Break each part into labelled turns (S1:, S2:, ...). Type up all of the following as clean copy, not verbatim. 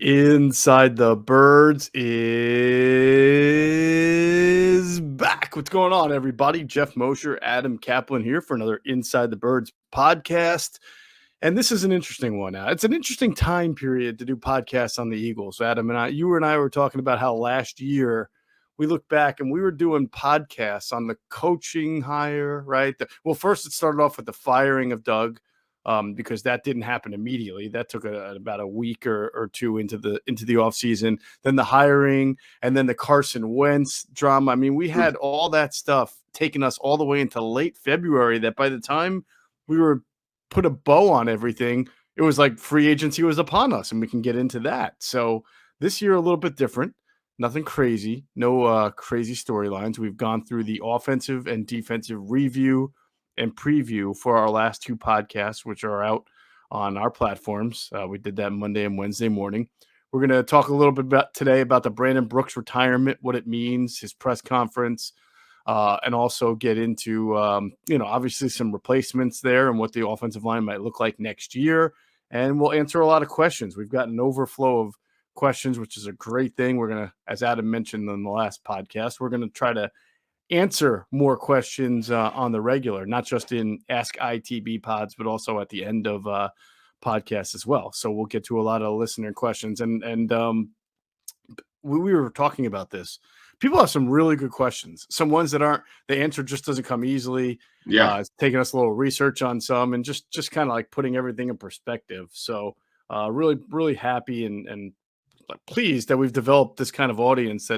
S1: Inside the Birds is back. What's going on, everybody? Geoff, Mosher, Adam, Caplan here for another Inside the Birds podcast. And this is an interesting one. It's an interesting time period to do podcasts on the Eagles. Adam and you and I were talking about how last year we looked back and we were doing podcasts on the coaching hire, right? Well, first it started off with the firing of Doug. Because that didn't happen immediately. That took about a week or two into the offseason. Then the hiring, and then the Carson Wentz drama. I mean, we had all that stuff taking us all the way into late February, that by the time we were put a bow on everything, it was like free agency was upon us, and we can get into that. So this year, a little bit different. Nothing crazy. No crazy storylines. We've gone through the offensive and defensive review and preview for our last two podcasts, which are out on our platforms. We did that Monday and Wednesday morning. We're going to talk a little bit today about the Brandon Brooks retirement, what it means, his press conference, and also get into, obviously some replacements there and what the offensive line might look like next year. And we'll answer a lot of questions. We've got an overflow of questions, which is a great thing. We're going to, as Adam mentioned in the last podcast, we're going to try to answer more questions on the regular, not just in AskITB pods, but also at the end of podcasts as well. So we'll get to a lot of listener questions. And we were talking about this. People have some really good questions. Some ones that the answer just doesn't come easily.
S2: Yeah.
S1: It's taking us a little research on some and just kind of like putting everything in perspective. So really, really happy and pleased that we've developed this kind of audience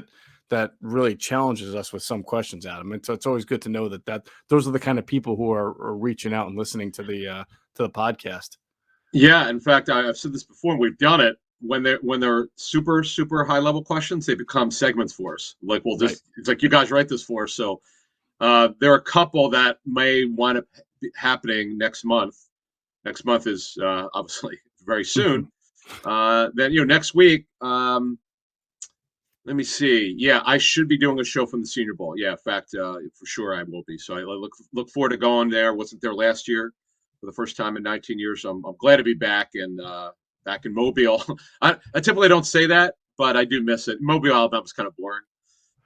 S1: that really challenges us with some questions, Adam. And so it's always good to know that those are the kind of people who are reaching out and listening to the podcast.
S2: Yeah. In fact, I've said this before, and we've done it. When they're super, super high level questions, they become segments for us. Like it's like, you guys write this for us. So there are a couple that may wind up happening next month. Next month is obviously very soon. Then, next week, let me see. Yeah, I should be doing a show from the Senior Bowl. Yeah, in fact, for sure I will be. So I look forward to going there. Wasn't there last year for the first time in 19 years. So I'm glad to be back in Mobile. I typically don't say that, but I do miss it. Mobile, Alabama's kind of boring,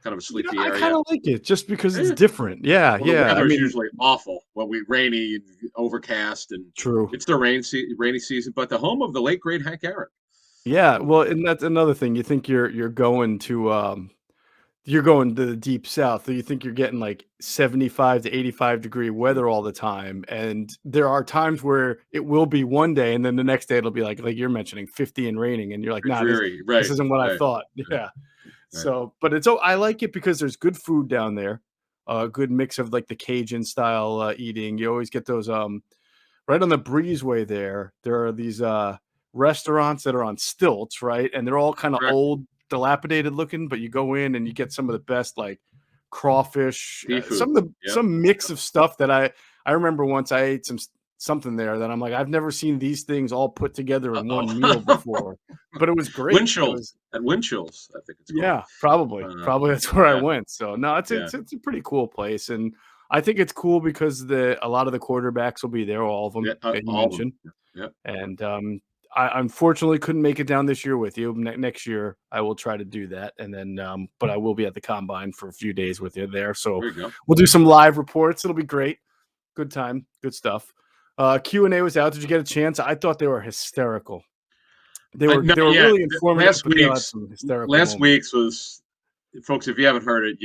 S2: kind of a sleepy area.
S1: I kind of like it just because it's different. Yeah,
S2: The weather's usually awful. Rainy and overcast, and
S1: true.
S2: It's the rainy season, but the home of the late great Hank Aaron.
S1: Yeah, well, and that's another thing. You think you're going to the deep south. You think you're getting like 75 to 85 degree weather all the time, and there are times where it will be one day, and then the next day it'll be like you're mentioning 50 and raining, and you're like, nah, this isn't what I thought. Yeah. Right. So, but I like it because there's good food down there, a good mix of like the Cajun style eating. You always get those right on the breezeway there. There are these restaurants that are on stilts, right? And they're all kind of old, dilapidated looking, but you go in and you get some of the best like crawfish, some mix of stuff that I remember once I ate something there that I'm like, I've never seen these things all put together in one meal before, but it was great.
S2: At Windchills, I think it's called.
S1: Yeah, probably that's where I went. So no, it's a pretty cool place. And I think it's cool because a lot of the quarterbacks will be there, all of them that you mentioned.
S2: Yep.
S1: And I unfortunately couldn't make it down this year with you. Next year I will try to do that, and then but I will be at the combine for a few days with you there. So we'll do some live reports. It'll be great. Good time, good stuff. Q&A was out. Did you get a chance? I thought they were hysterical. They were really informative.
S2: Last week's was, folks, if you haven't heard it,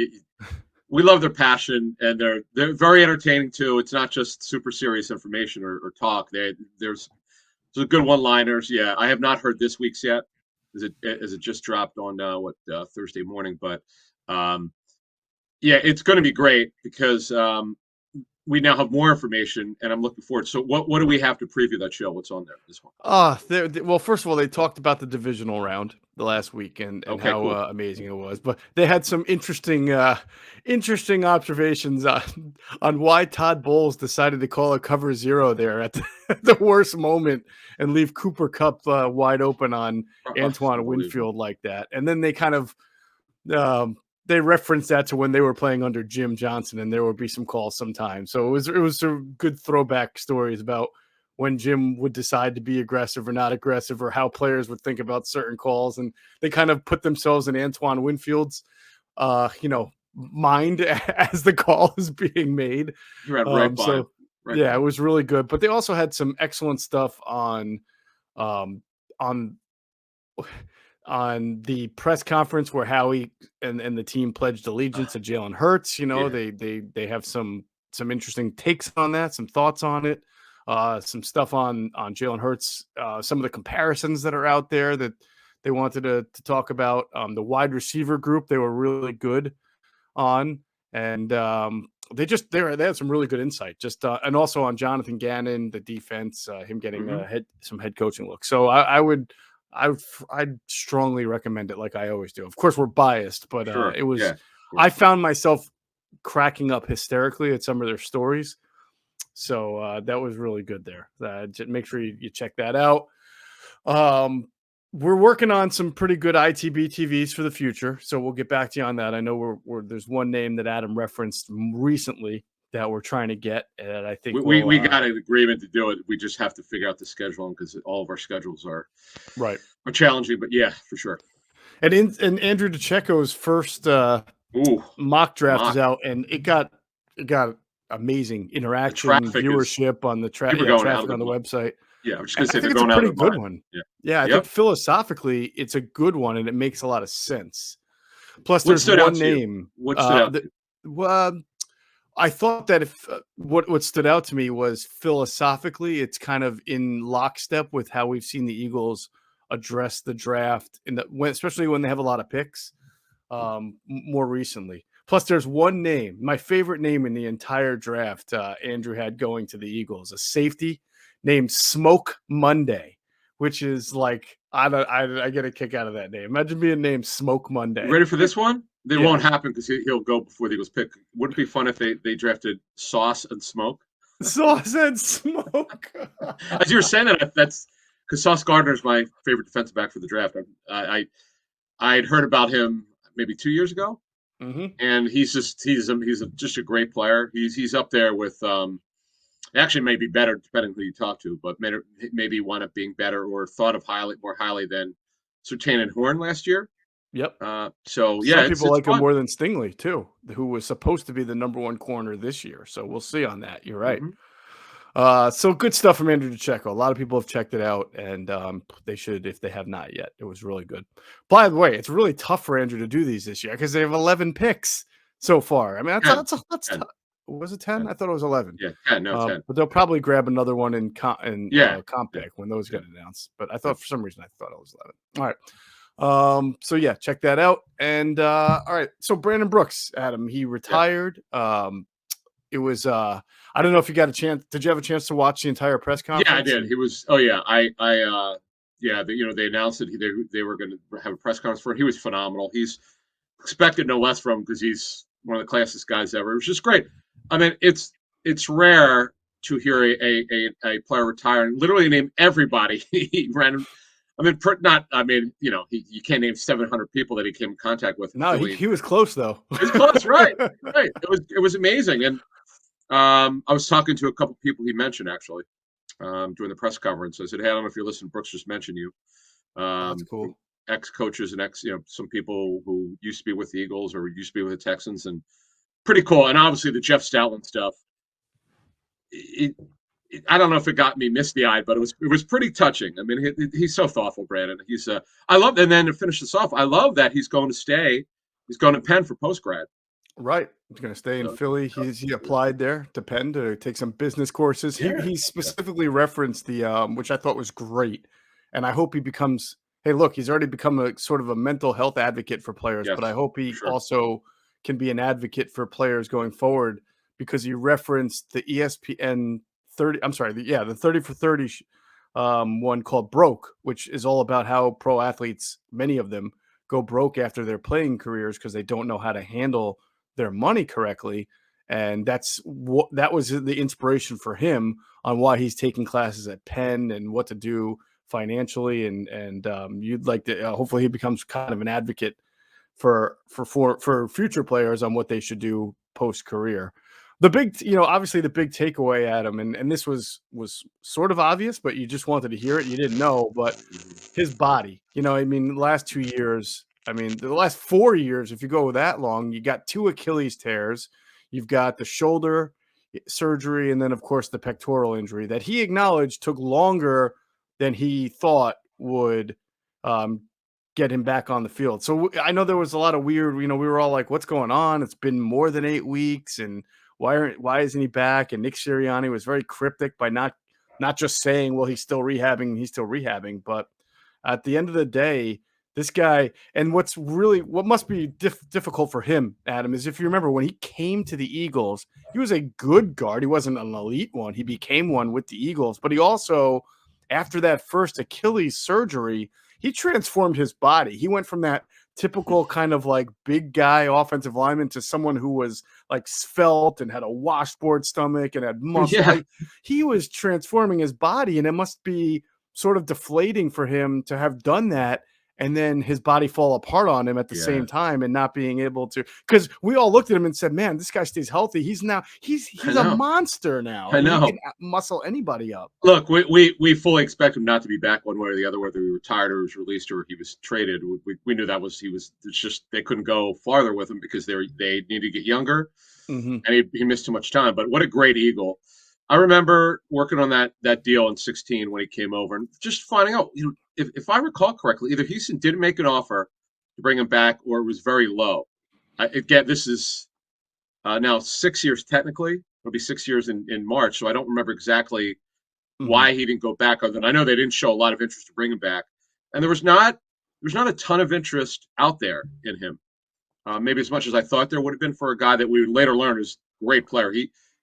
S2: we love their passion, and they're very entertaining too. It's not just super serious information or talk. There's good one-liners. Yeah, I have not heard this week's yet, as it just dropped on Thursday morning. But it's going to be great because we now have more information, and I'm looking forward. So what do we have to preview that show? What's on there this one?
S1: Well, first of all, they talked about the divisional round the last week and how cool. Amazing it was. But they had some interesting observations on why Todd Bowles decided to call a cover zero there at the worst moment and leave Cooper Kupp wide open on Antoine Winfield like that. And then they kind of they referenced that to when they were playing under Jim Johnson, and there would be some calls sometimes. So it was some good throwback stories about when Jim would decide to be aggressive or not aggressive, or how players would think about certain calls. And they kind of put themselves in Antoine Winfield's, mind as the call is being made.
S2: You read right by him.
S1: It was really good. But they also had some excellent stuff on um, on the press conference where Howie and the team pledged allegiance to Jalen Hurts. They have some interesting takes on that, some thoughts on it, some stuff on Jalen Hurts, some of the comparisons that are out there that they wanted to talk about. The wide receiver group, they were really good on, and they had some really good insight. Just and also on Jonathan Gannon, the defense, him getting some head coaching look. So I'd strongly recommend it, like I always do. Of course, we're biased, but it was. Yeah, I found myself cracking up hysterically at some of their stories, so that was really good there. Make sure you check that out. We're working on some pretty good ITB TVs for the future, so we'll get back to you on that. I know there's one name that Adam referenced recently that we're trying to get, and I think
S2: we got an agreement to do it. We just have to figure out the schedule because all of our schedules are challenging. But yeah, for sure.
S1: And Andrew DeCecco's first mock draft is out, and it got amazing interaction, viewership on the traffic on the website.
S2: Yeah, I'm just going to say
S1: they're going out of the pretty good one. Yeah, I think philosophically it's a good one, and it makes a lot of sense. Plus, there's one name.
S2: What stood out to you?
S1: I thought that if what stood out to me was philosophically, it's kind of in lockstep with how we've seen the Eagles address the draft, especially when they have a lot of picks more recently. Plus, there's one name, my favorite name in the entire draft, Andrew had going to the Eagles, a safety named Smoke Monday, which is like, I get a kick out of that name. Imagine being named Smoke Monday.
S2: You ready for this one? It won't happen because he'll go before the Eagles pick. Wouldn't it be fun if they drafted Sauce and Smoke?
S1: Sauce and Smoke.
S2: As you were saying that's because Sauce Gardner is my favorite defensive back for the draft. I'd heard about him maybe 2 years ago, and he's just a great player. He's up there with actually maybe better depending who you talk to, but maybe wound up being better or thought of more highly than Surtain and Horn last year.
S1: Yep.
S2: So yeah,
S1: some people like him more than Stingley too, who was supposed to be the number one corner this year. So we'll see on that. You're right. So good stuff from Andrew DeCecco. A lot of people have checked it out, and they should if they have not yet. It was really good. By the way, it's really tough for Andrew to do these this year because they have 11 picks so far. I mean, that's tough. Was it 10? I thought it was 11.
S2: Yeah, 10. No, 10.
S1: But they'll probably grab another one in comp pick when those get announced. But I thought for some reason I thought it was 11. All right. So yeah, check that out. And all right. So Brandon Brooks, Adam, he retired. It was I don't know if you got a chance. Did you have a chance to watch the entire press conference?
S2: Yeah, I did. He was. Oh yeah, they announced that they were going to have a press conference for him. He was phenomenal. He's expected no less from him because he's one of the classiest guys ever. It was just great. I mean, it's rare to hear a player retire and literally name everybody he ran. You can't name 700 people that he came in contact with.
S1: No, he was close though.
S2: He was close, right? Right. It was amazing, and I was talking to a couple people he mentioned actually during the press conference. I said, "Hey, I don't know if you're listening. Brooks just mentioned you."
S1: That's cool.
S2: Ex-coaches and some people who used to be with the Eagles or used to be with the Texans, and pretty cool. And obviously the Jeff Stoutland stuff. I don't know if it got me misty-eyed, but it was pretty touching. I mean, he's so thoughtful, Brandon. He's I love, and then to finish this off, I love that he's going to stay. He's going to Penn for post-grad.
S1: Right. He's going to stay in Philly. He applied there to Penn to take some business courses. He specifically referenced the which I thought was great. And I hope he becomes, hey, look, he's already become a sort of a mental health advocate for players, but I hope he also can be an advocate for players going forward, because he referenced the ESPN 30. I'm sorry, the 30 for 30 one called Broke, which is all about how pro athletes, many of them, go broke after their playing careers because they don't know how to handle their money correctly. And that was the inspiration for him on why he's taking classes at Penn and what to do financially. And you'd like to hopefully he becomes kind of an advocate for future players on what they should do post career. The big, obviously the big takeaway, Adam, and this was sort of obvious, but you just wanted to hear it. You didn't know, but his body, I mean, the last 2 years, I mean, the last 4 years, if you go that long, you got two Achilles tears, you've got the shoulder surgery, and then of course the pectoral injury that he acknowledged took longer than he thought would um, get him back on the field. So I know there was a lot of weird, we were all like, what's going on? It's been more than 8 weeks, and why isn't he back? And Nick Sirianni was very cryptic by not just saying, well, he's still rehabbing. But at the end of the day, this guy, and what must be difficult for him, Adam, is if you remember when he came to the Eagles, he was a good guard. He wasn't an elite one. He became one with the Eagles, but he also, after that first Achilles surgery, he transformed his body. He went from that typical kind of like big guy offensive lineman to someone who was like svelte and had a washboard stomach and had muscle.
S2: Yeah.
S1: He was transforming his body, and it must be sort of deflating for him to have done that and then his body fall apart on him at the same time and not being able to, because we all looked at him and said, man, this guy stays healthy. He's a monster now.
S2: I know.
S1: He can muscle anybody up.
S2: Look, we fully expect him not to be back one way or the other, whether he retired or was released or he was traded. We knew it's just they couldn't go farther with him because they needed to get younger, and he missed too much time. But what a great Eagle! I remember working on that deal in 2016 when he came over and just finding out, if I recall correctly, either Houston didn't make an offer to bring him back or it was very low. Again, this is now 6 years technically. It'll be 6 years in March, so I don't remember exactly why he didn't go back. Other than I know they didn't show a lot of interest to bring him back, and there was not a ton of interest out there in him. Maybe as much as I thought there would have been for a guy that we would later learn is a great player.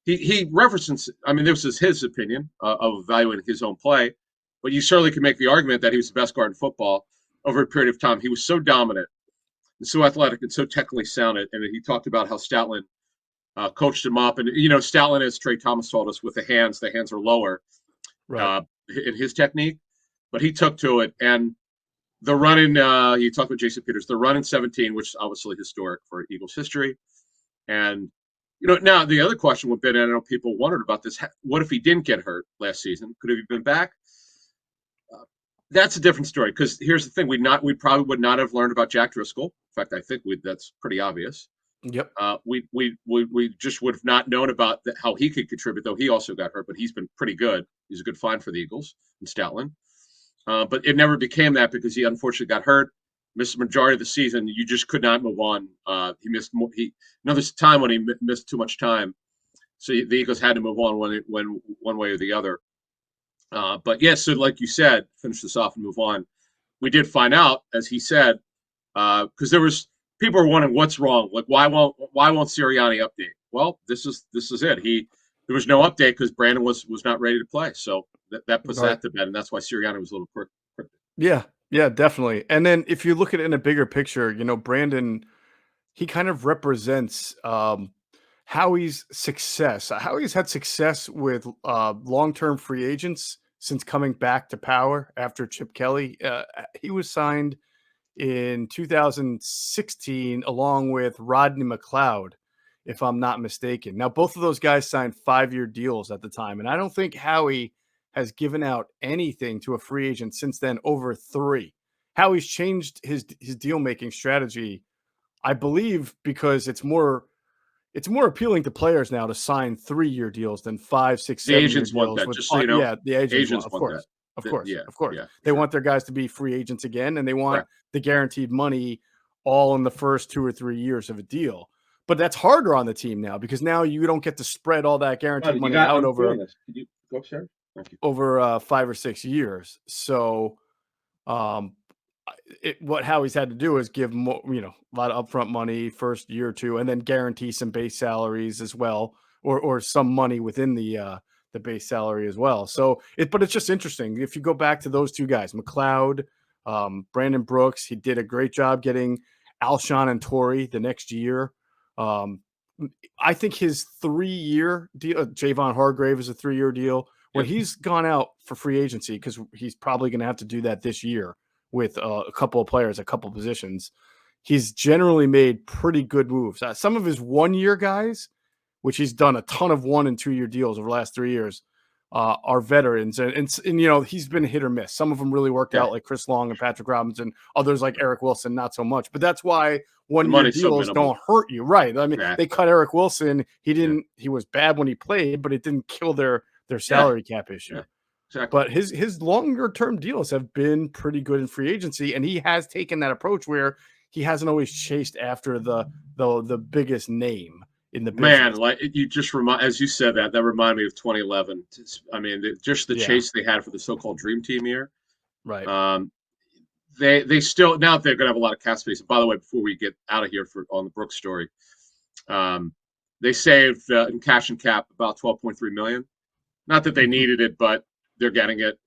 S2: He references. I mean, this is his opinion of evaluating his own play, but you certainly can make the argument that he was the best guard in football over a period of time. He was so dominant, and so athletic, and so technically sound. And he talked about how Stoutland coached him up. And, Stoutland, as Trey Thomas told us, with the hands are lower in his technique. But he took to it. And the run in, you talked about Jason Peters, the run in 2017, which is obviously historic for Eagles history. And, now the other question would be, and I know people wondered about this, what if he didn't get hurt last season? Could he have been back? That's a different story, because here's the thing. We probably would not have learned about Jack Driscoll. In fact, I think that's pretty obvious.
S1: Yep.
S2: We just would have not known about how he could contribute, though he also got hurt, but he's been pretty good. He's a good find for the Eagles in Stoutland. But it never became that because he unfortunately got hurt, missed the majority of the season. You just could not move on. He missed more. There's a time when he missed too much time, so the Eagles had to move on when one way or the other. But yes, so like you said, finish this off and move on. We did find out, as he said, because there was. People are wondering what's wrong. Like, why won't Sirianni update? Well, this is it. There was no update because Brandon was not ready to play. So that puts that to bed, and that's why Sirianni was a little quick.
S1: Yeah, definitely. And then if you look at it in a bigger picture, Brandon, he kind of represents Howie's success. Howie's had success with long-term free agents since coming back to power after Chip Kelly. He was signed in 2016, along with Rodney McLeod, if I'm not mistaken. Now, both of those guys signed 5-year deals at the time, and I don't think Howie has given out anything to a free agent since then over 3. Howie's changed his deal-making strategy, I believe, because it's more appealing to players now to sign 3-year deals than 5, 6, 7 year deals.
S2: Want that, just so you know.
S1: Yeah, the agents want, of course.
S2: That.
S1: Of course.
S2: Yeah,
S1: they want their guys to be free agents again, and they want the guaranteed money all in the first 2 or 3 years of a deal. But that's harder on the team now because now you don't get to spread all that guaranteed money out over 5 or 6 years. So what Howie's had to do is give more, a lot of upfront money first year or two, and then guarantee some base salaries as well, or some money within the base salary as well. So but it's just interesting. If you go back to those two guys, McLeod, Brandon Brooks, he did a great job getting Alshon and Torrey the next year. I think his 3-year deal, Javon Hargrave is a 3-year deal. When he's gone out for free agency, because he's probably going to have to do that this year with a couple of players, a couple of positions, he's generally made pretty good moves. Some of his 1-year guys which he's done a ton of 1 and 2 year deals over the last 3 years, are veterans. And he's been hit or miss. Some of them really worked out, like Chris Long and Patrick Robinson. Others, like Eric Wilson, not so much. But that's why 1 year deals don't hurt you. Right. I mean, they cut Eric Wilson. He was bad when he played, but it didn't kill their salary cap issue.
S2: Yeah. Exactly.
S1: But his longer term deals have been pretty good in free agency, and he has taken that approach where he hasn't always chased after the biggest name in the business.
S2: Man, like you just as you said that reminded me of 2011. I mean, just the chase they had for the so-called Dream Team year.
S1: Right.
S2: They still, now they're going to have a lot of cap space. And by the way, before we get out of here on the Brooks story, they saved in cash and cap about $12.3 million. Not that they needed it, but they're getting it.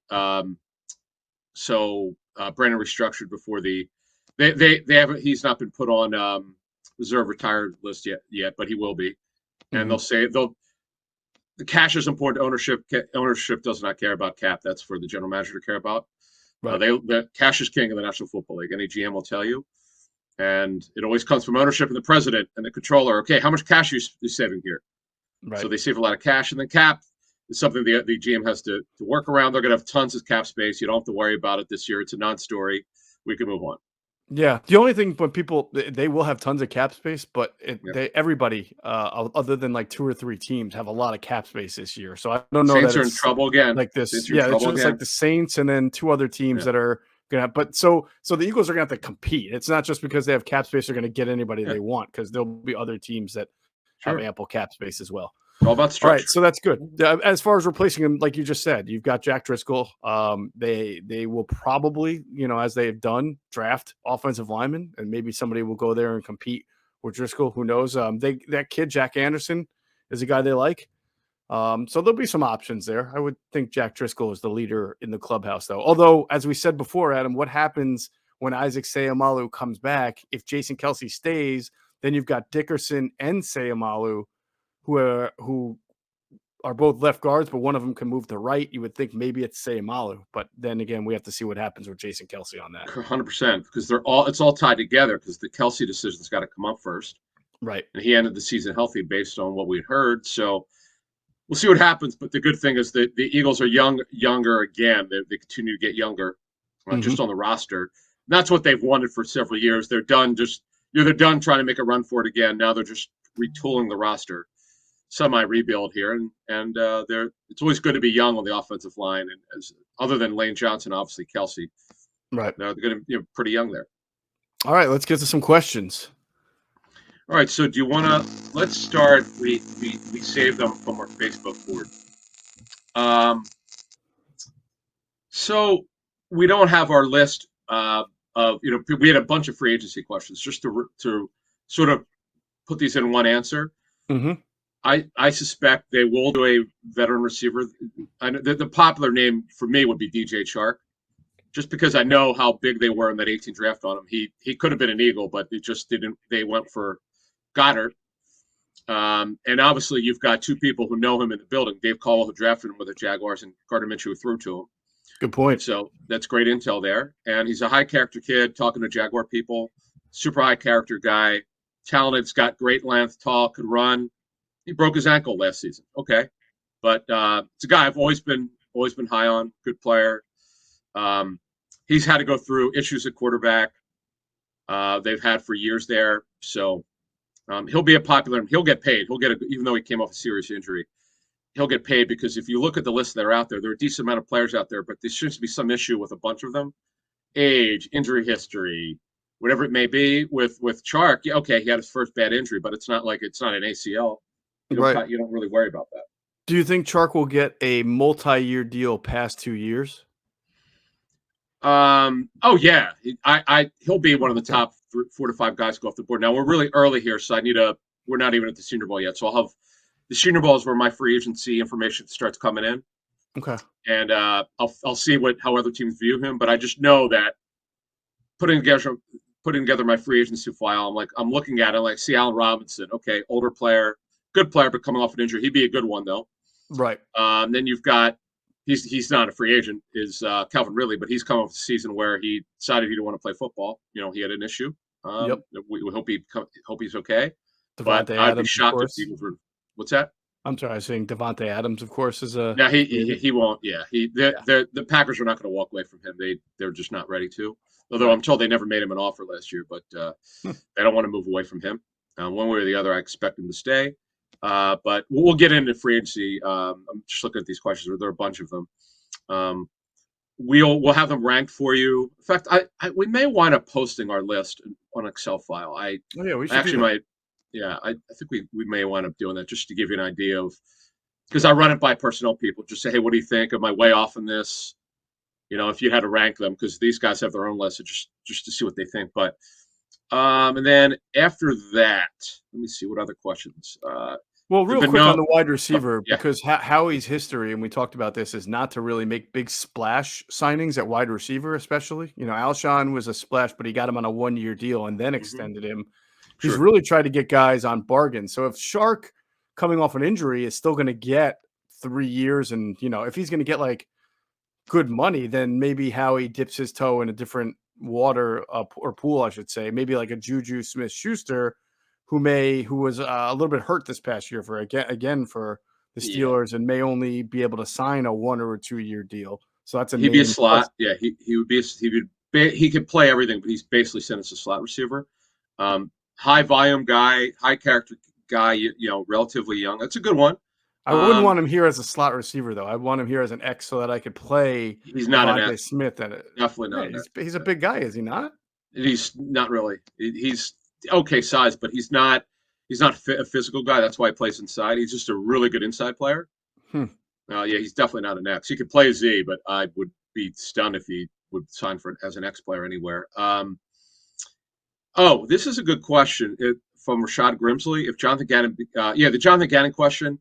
S2: So Brandon restructured before they haven't. He's not been put on reserve retired list yet, but he will be. And the cash is important. Ownership does not care about cap. That's for the general manager to care about. Right. The cash is king in the National Football League. Any GM will tell you. And it always comes from ownership and the president and the controller. Okay, how much cash are you saving here? Right. So they save a lot of cash. And then cap is something the GM has to work around. They're going to have tons of cap space. You don't have to worry about it this year. It's a non-story. We can move on.
S1: Yeah. The only thing when they will have tons of cap space, but everybody other than like 2 or 3 teams have a lot of cap space this year. So I don't know
S2: Saints
S1: that
S2: are in trouble again.
S1: Like this. It's like the Saints and then 2 other teams that are going to have. But so the Eagles are going to have to compete. It's not just because they have cap space they're going to get anybody they want, because there'll be other teams that have ample cap space as well.
S2: All about structure.
S1: All right, so that's good. As far as replacing him, like you just said, you've got Jack Driscoll. They will probably, as they've done, draft offensive linemen, and maybe somebody will go there and compete with Driscoll. Who knows? That kid Jack Anderson is a guy they like. So there'll be some options there. I would think Jack Driscoll is the leader in the clubhouse, though. Although, as we said before, Adam, what happens when Isaac Seumalo comes back? If Jason Kelce stays, then you've got Dickerson and Seumalo, who are both left guards, but one of them can move to right. You would think maybe it's Seumalo, but then again, we have to see what happens with Jason Kelce on that.
S2: 100%, because it's all tied together, because the Kelce decision's got to come up first.
S1: Right.
S2: And he ended the season healthy based on what we'd heard. So we'll see what happens. But the good thing is that the Eagles are younger again. They continue to get younger just on the roster. And that's what they've wanted for several years. They're done trying to make a run for it again. Now they're just retooling the roster. Semi-rebuild here, and it's always good to be young on the offensive line, and other than Lane Johnson, obviously Kelce,
S1: right?
S2: They're going to be pretty young there.
S1: All right, let's get to some questions.
S2: All right, so do you want to? Let's start. We saved them from our Facebook board. So we don't have our list of we had a bunch of free agency questions just to sort of put these in one answer.
S1: Mm-hmm.
S2: I suspect they will do a veteran receiver. The popular name for me would be DJ Chark, just because I know how big they were in that 18 draft on him. He could have been an Eagle, but it just didn't. They went for Goddard. And obviously, you've got 2 people who know him in the building. Dave Caldwell, who drafted him with the Jaguars, and Gardner Minshew, who threw to him.
S1: Good point.
S2: So that's great intel there. And he's a high-character kid, talking to Jaguar people. Super high-character guy. Talented, has got great length, tall, could run. He broke his ankle last season. Okay. But it's a guy I've always been high on. Good player. He's had to go through issues at quarterback they've had for years there. So he'll be a popular. He'll get paid. Even though he came off a serious injury, he'll get paid, because if you look at the list that are out there are a decent amount of players out there, but there seems to be some issue with a bunch of them. Age, injury history, whatever it may be. With Chark, okay, he had his first bad injury, but it's not an ACL. You don't really worry about that.
S1: Do you think Chark will get a multi-year deal past 2 years?
S2: Oh yeah, he'll be one of the top 4 to 5 guys go off the board. Now we're really early here, so we're not even at the Senior Bowl yet. So I'll have the Senior Bowl is where my free agency information starts coming in.
S1: Okay.
S2: And I'll see how other teams view him, but I just know that putting together my free agency file, I'm looking at it like, see Allen Robinson, okay, older player. Good player, but coming off an injury. He'd be a good one, though.
S1: Right.
S2: Then you've got he's not a free agent, is Calvin Ridley, but he's coming off a season where he decided he didn't want to play football. He had an issue.
S1: Yep.
S2: We hope he's okay.
S1: Devontae
S2: but I'd be shocked if the Eagles were. What's that?
S1: I'm sorry, I was saying Devontae Adams, of course, is a
S2: Yeah,
S1: free agent.
S2: he won't. Yeah,
S1: Yeah,
S2: the Packers are not going to walk away from him. They're just not ready to. Although
S1: right.
S2: I'm told they never made him an offer last year, but
S1: Hmm.
S2: they don't want to move away from him. One way or the other, I expect him to stay. But we'll get into free agency. I'm just looking at these questions. There are a bunch of them. Um, we'll have them ranked for you. In fact, we may wind up posting our list on an Excel file.
S1: Oh yeah, we
S2: I
S1: should do
S2: actually
S1: that.
S2: might. Yeah, I think we may wind up doing that just to give you an idea of, because I run it by personnel people. Just say, hey, what do you think? Am I way off in this? If you had to rank them, because these guys have their own list, so just to see what they think. But and then after that, let me see what other questions.
S1: Well,
S2: There've
S1: real
S2: been
S1: quick on
S2: no.
S1: the wide
S2: Oh,
S1: receiver,
S2: yeah.
S1: because Howie's history, and we talked about this, is not to really make big splash signings at wide receiver, especially. Alshon was a splash, but he got him on a 1-year deal and then
S2: Hmm.
S1: extended him. He's
S2: Sure.
S1: really tried to get guys on bargains. So if Shark coming off an injury is still going to get 3 years, and if he's going to get like good money, then maybe Howie dips his toe in a different water or pool, I should say. Maybe like a Juju Smith-Schuster, who was a little bit hurt this past year for again for the
S2: Yeah.
S1: Steelers and may only be able to sign a 1 or 2 year deal. So that's a
S2: He'd be a
S1: name. Plus,
S2: slot. Yeah, he would be. He could play everything, but he's basically sent as a slot receiver. High volume guy, high character guy. Relatively young. That's a good one.
S1: I wouldn't
S2: Um,
S1: want him here as a slot receiver though. I want him here as an X so that I could play
S2: he's not an
S1: Devontae
S2: X.
S1: Smith at it.
S2: Definitely not
S1: Yeah,
S2: an X.
S1: he's a big guy, is he not?
S2: He's not really. He's okay size, but he's not. He's not a physical guy. That's why he plays inside. He's just a really good inside player.
S1: Hmm.
S2: Yeah, he's definitely not an X. He could play a Z, but I would be stunned if he would sign for as an X player anywhere. Oh, this is a good question from Rashad Grimsley. If Jonathan Gannon, the Jonathan Gannon question,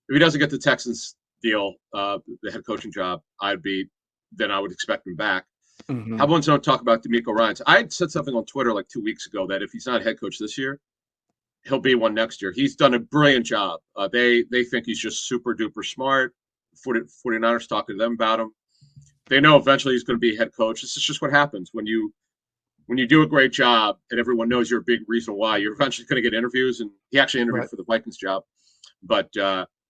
S2: if he doesn't get the Texans deal, the head coaching job, then I would expect him back. How
S1: Hmm.
S2: about don't talk about D'Amico Ryans? I had said something on Twitter like 2 weeks ago that if he's not head coach this year, he'll be one next year. He's done a brilliant job. They think he's just super duper smart. 49ers talking to them about him. They know eventually he's going to be head coach. This is just what happens when you do a great job and everyone knows you're a big reason why. You're eventually going to get interviews, and he actually interviewed
S1: Right.
S2: for the Vikings job. But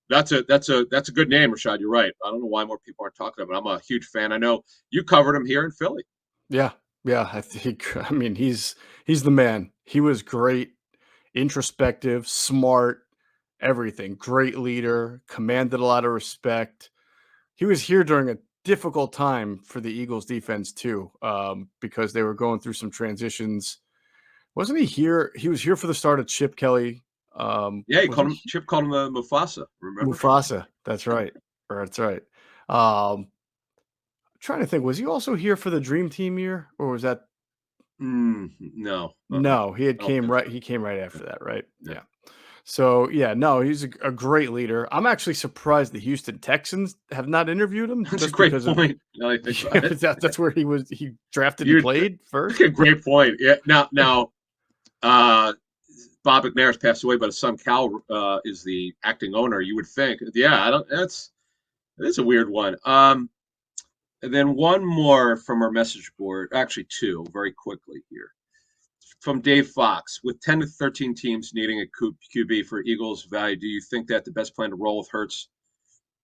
S2: that's a good name, Rashad. You're right. I don't know why more people aren't talking about him. I'm a huge fan. I know you covered him here in Philly.
S1: Yeah. Yeah. I think, I mean, he's the man. He was great, introspective, smart, everything. Great leader, commanded a lot of respect. He was here during a difficult time for the Eagles defense too, because they were going through some transitions. Wasn't he here? He was here for the start of Chip Kelly.
S2: Yeah, he
S1: Was he
S2: called him Chip called him the Mufasa. Remember?
S1: Mufasa? That's right. That's right. Trying to think, was he also here for the Dream Team year, or was that
S2: No.
S1: no? He had
S2: I don't
S1: came
S2: think
S1: right.
S2: so.
S1: He came right after that, right?
S2: Yeah.
S1: Yeah. So yeah, no, he's a great leader. I'm actually surprised the Houston Texans have not interviewed him
S2: That's a
S1: just
S2: great
S1: because of
S2: point. Now I think
S1: yeah,
S2: about it.
S1: that's where he drafted and
S2: You
S1: played
S2: That's
S1: first.
S2: a great point. Yeah. Now, uh, Bob McNair's passed away, but his son Cal is the acting owner. You would think, yeah. I don't. That's a weird one. And then one more from our message board. Actually, two very quickly here from Dave Fox. With 10 to 13 teams needing a QB for Eagles value, do you think that the best plan to roll with Hurts?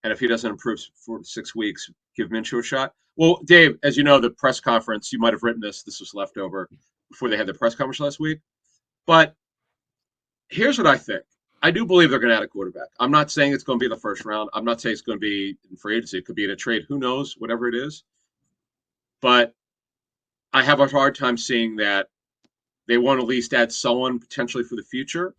S2: And if he doesn't improve for 6 weeks, give Minshew a shot? Well, Dave, as you know, the press conference, you might have written this. This was left over before they had the press conference last week. But here's what I think. I do believe they're going to add a quarterback. I'm not saying it's going to be in the first round. I'm not saying it's going to be in free agency. It could be in a trade. Who knows? Whatever it is. But I have a hard time seeing that they want to at least add someone potentially for the future.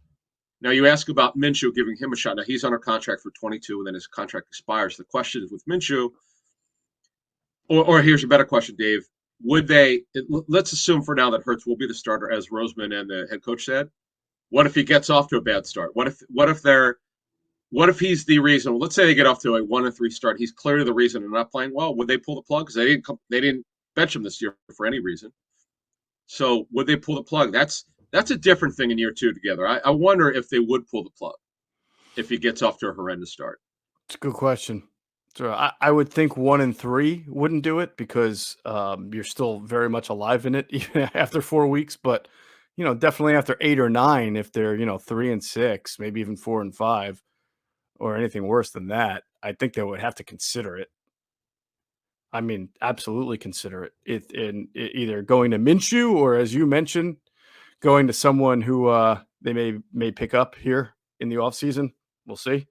S2: Now, you ask about Minshew giving him a shot. Now, he's under contract for 22, and then his contract expires. The question is with Minshew, or here's a better question, Dave. Would they, let's assume for now that Hurts will be the starter, as Roseman and the head coach said. What if he gets off to a bad start? What if he's the reason? Well, let's say they get off to a 1-3 start. He's clearly the reason they're not playing well. Would they pull the plug? Because they didn't bench him this year for any reason. So would they pull the plug? That's a different thing in year two together. I wonder if they would pull the plug if he gets off to a horrendous start.
S1: It's a good question. So I would think 1 and 3 wouldn't do it because you're still very much alive in it even after 4 weeks. But definitely after 8 or 9, if they're 3 and 6, maybe even 4 and 5, or anything worse than that, I think they would have to consider it. I mean, absolutely consider it. Either going to Minshew or, as you mentioned, going to someone who they may pick up here in the offseason. We'll see.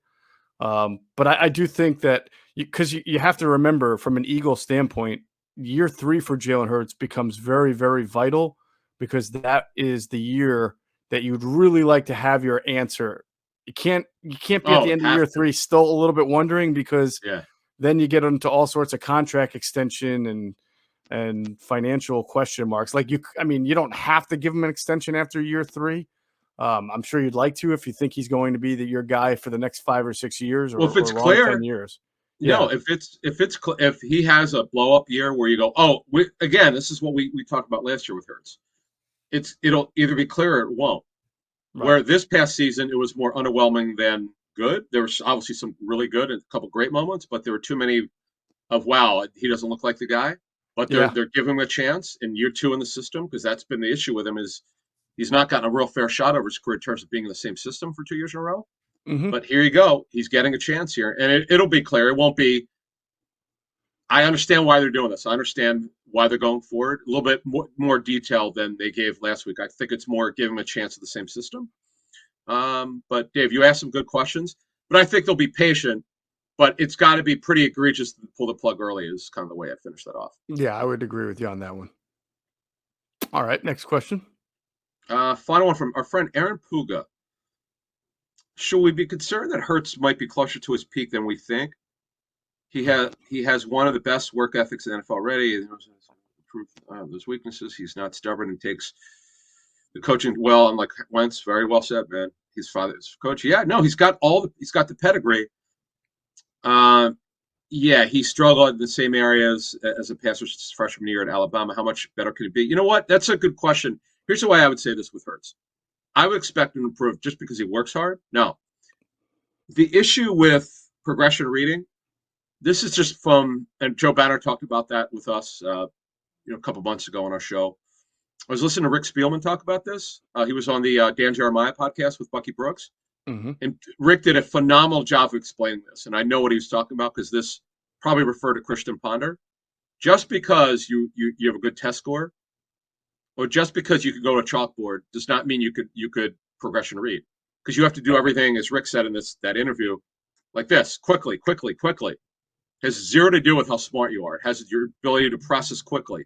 S1: But I do think that because you have to remember from an Eagle standpoint, year 3 for Jalen Hurts becomes very, very vital because that is the year that you'd really like to have your answer. You can't be at the end of year 3 still a little bit wondering, because then you get into all sorts of contract extension and financial question marks. Like you don't have to give him an extension after year 3. I'm sure you'd like to if you think he's going to be your guy for the next 5 or 6 years, or,
S2: if it's
S1: or long
S2: clear,
S1: 10 years.
S2: No, if he has a blow up year where you go, again, this is what we talked about last year with Hurts. It'll either be clear or it won't. Right. Where this past season it was more underwhelming than good. There was obviously some really good and a couple great moments, but there were too many of wow, he doesn't look like the guy. But they're giving him a chance in year 2 in the system, because that's been the issue with him, is he's not gotten a real fair shot over his career in terms of being in the same system for 2 years in a row. Mm-hmm. But here you go. He's getting a chance here. And it'll be clear. It won't be. I understand why they're doing this. I understand why they're going forward. A little bit more detail than they gave last week. I think it's more give him a chance at the same system. But, Dave, you asked some good questions. But I think they'll be patient. But it's got to be pretty egregious to pull the plug early is kind of the way I finish that off.
S1: Yeah, I would agree with you on that one. All right, next question.
S2: Final one from our friend Aaron Puga. Should we be concerned that Hurts might be closer to his peak than we think? He has one of the best work ethics in the NFL already. Those weaknesses. He's not stubborn and takes the coaching well. Unlike Wentz, very well said, man. His father's coach. Yeah, no, he's got the pedigree. He struggled in the same areas as a passer his freshman year at Alabama. How much better could it be? You know what? That's a good question. Here's the way I would say this with Hurts. I would expect him to improve just because he works hard. No. The issue with progression reading, this is just and Joe Banner talked about that with us a couple months ago on our show. I was listening to Rick Spielman talk about this. He was on the Dan Jeremiah podcast with Bucky Brooks. Mm-hmm. And Rick did a phenomenal job of explaining this. And I know what he was talking about, because this probably referred to Christian Ponder. Just because you have a good test score, or just because you could go to a chalkboard, does not mean you could progression read, because you have to do everything, as Rick said in that interview, like this, quickly. It has zero to do with how smart you are. It has your ability to process quickly.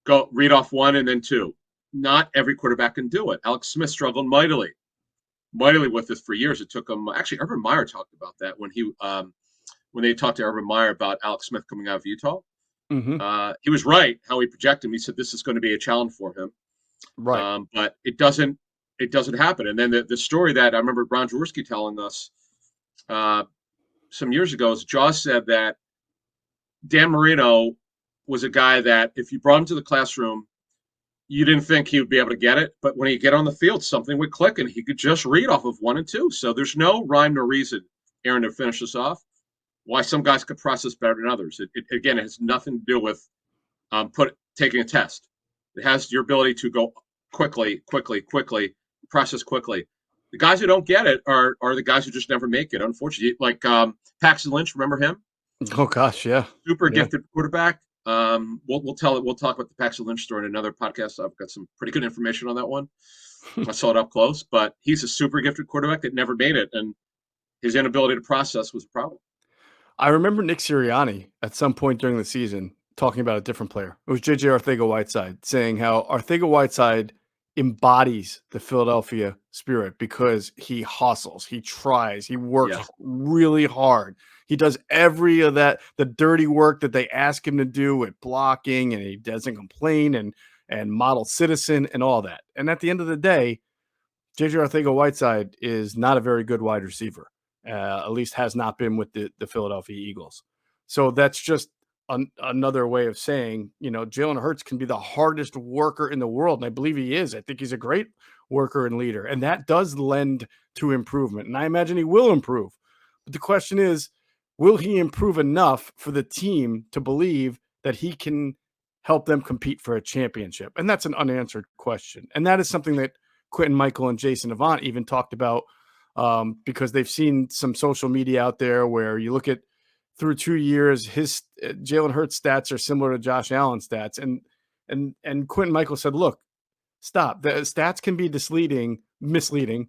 S2: Go read off 1 and then 2. Not every quarterback can do it. Alex Smith struggled mightily with this for years. It took him. Actually, Urban Meyer talked about that when they talked to Urban Meyer about Alex Smith coming out of Utah. Mm-hmm. He was right how he projected him. He said this is going to be a challenge for him. Right. But it doesn't happen. And then the story that I remember Ron Jaworski telling us some years ago is Jaws said that Dan Marino was a guy that if you brought him to the classroom, you didn't think he would be able to get it. But when he get on the field, something would click and he could just read off of 1 and 2. So there's no rhyme nor reason, Aaron, to finish this off, why some guys could process better than others. It has nothing to do with taking a test. It has your ability to go quickly, process quickly. The guys who don't get it are the guys who just never make it, unfortunately. Like Paxton Lynch, remember him?
S1: Oh gosh, yeah.
S2: Super gifted quarterback. We'll talk about the Paxton Lynch story in another podcast. I've got some pretty good information on that one. I saw it up close, but he's a super gifted quarterback that never made it, and his inability to process was a problem.
S1: I remember Nick Sirianni at some point during the season talking about a different player. It was J.J. Arcega-Whiteside, saying how Arcega-Whiteside embodies the Philadelphia spirit because he hustles, he tries, he works really hard. He does every of that, the dirty work that they ask him to do with blocking, and he doesn't complain and model citizen and all that. And at the end of the day, J.J. Arcega-Whiteside is not a very good wide receiver. At least has not been with the Philadelphia Eagles. So that's just another way of saying, Jalen Hurts can be the hardest worker in the world. And I believe he is. I think he's a great worker and leader. And that does lend to improvement. And I imagine he will improve. But the question is, will he improve enough for the team to believe that he can help them compete for a championship? And that's an unanswered question. And that is something that Quentin Michael and Jason Avant even talked about because they've seen some social media out there where you look at through 2 years, his Jalen Hurts stats are similar to Josh Allen's stats, and Quentin Michael said, "Look, stop. The stats can be misleading,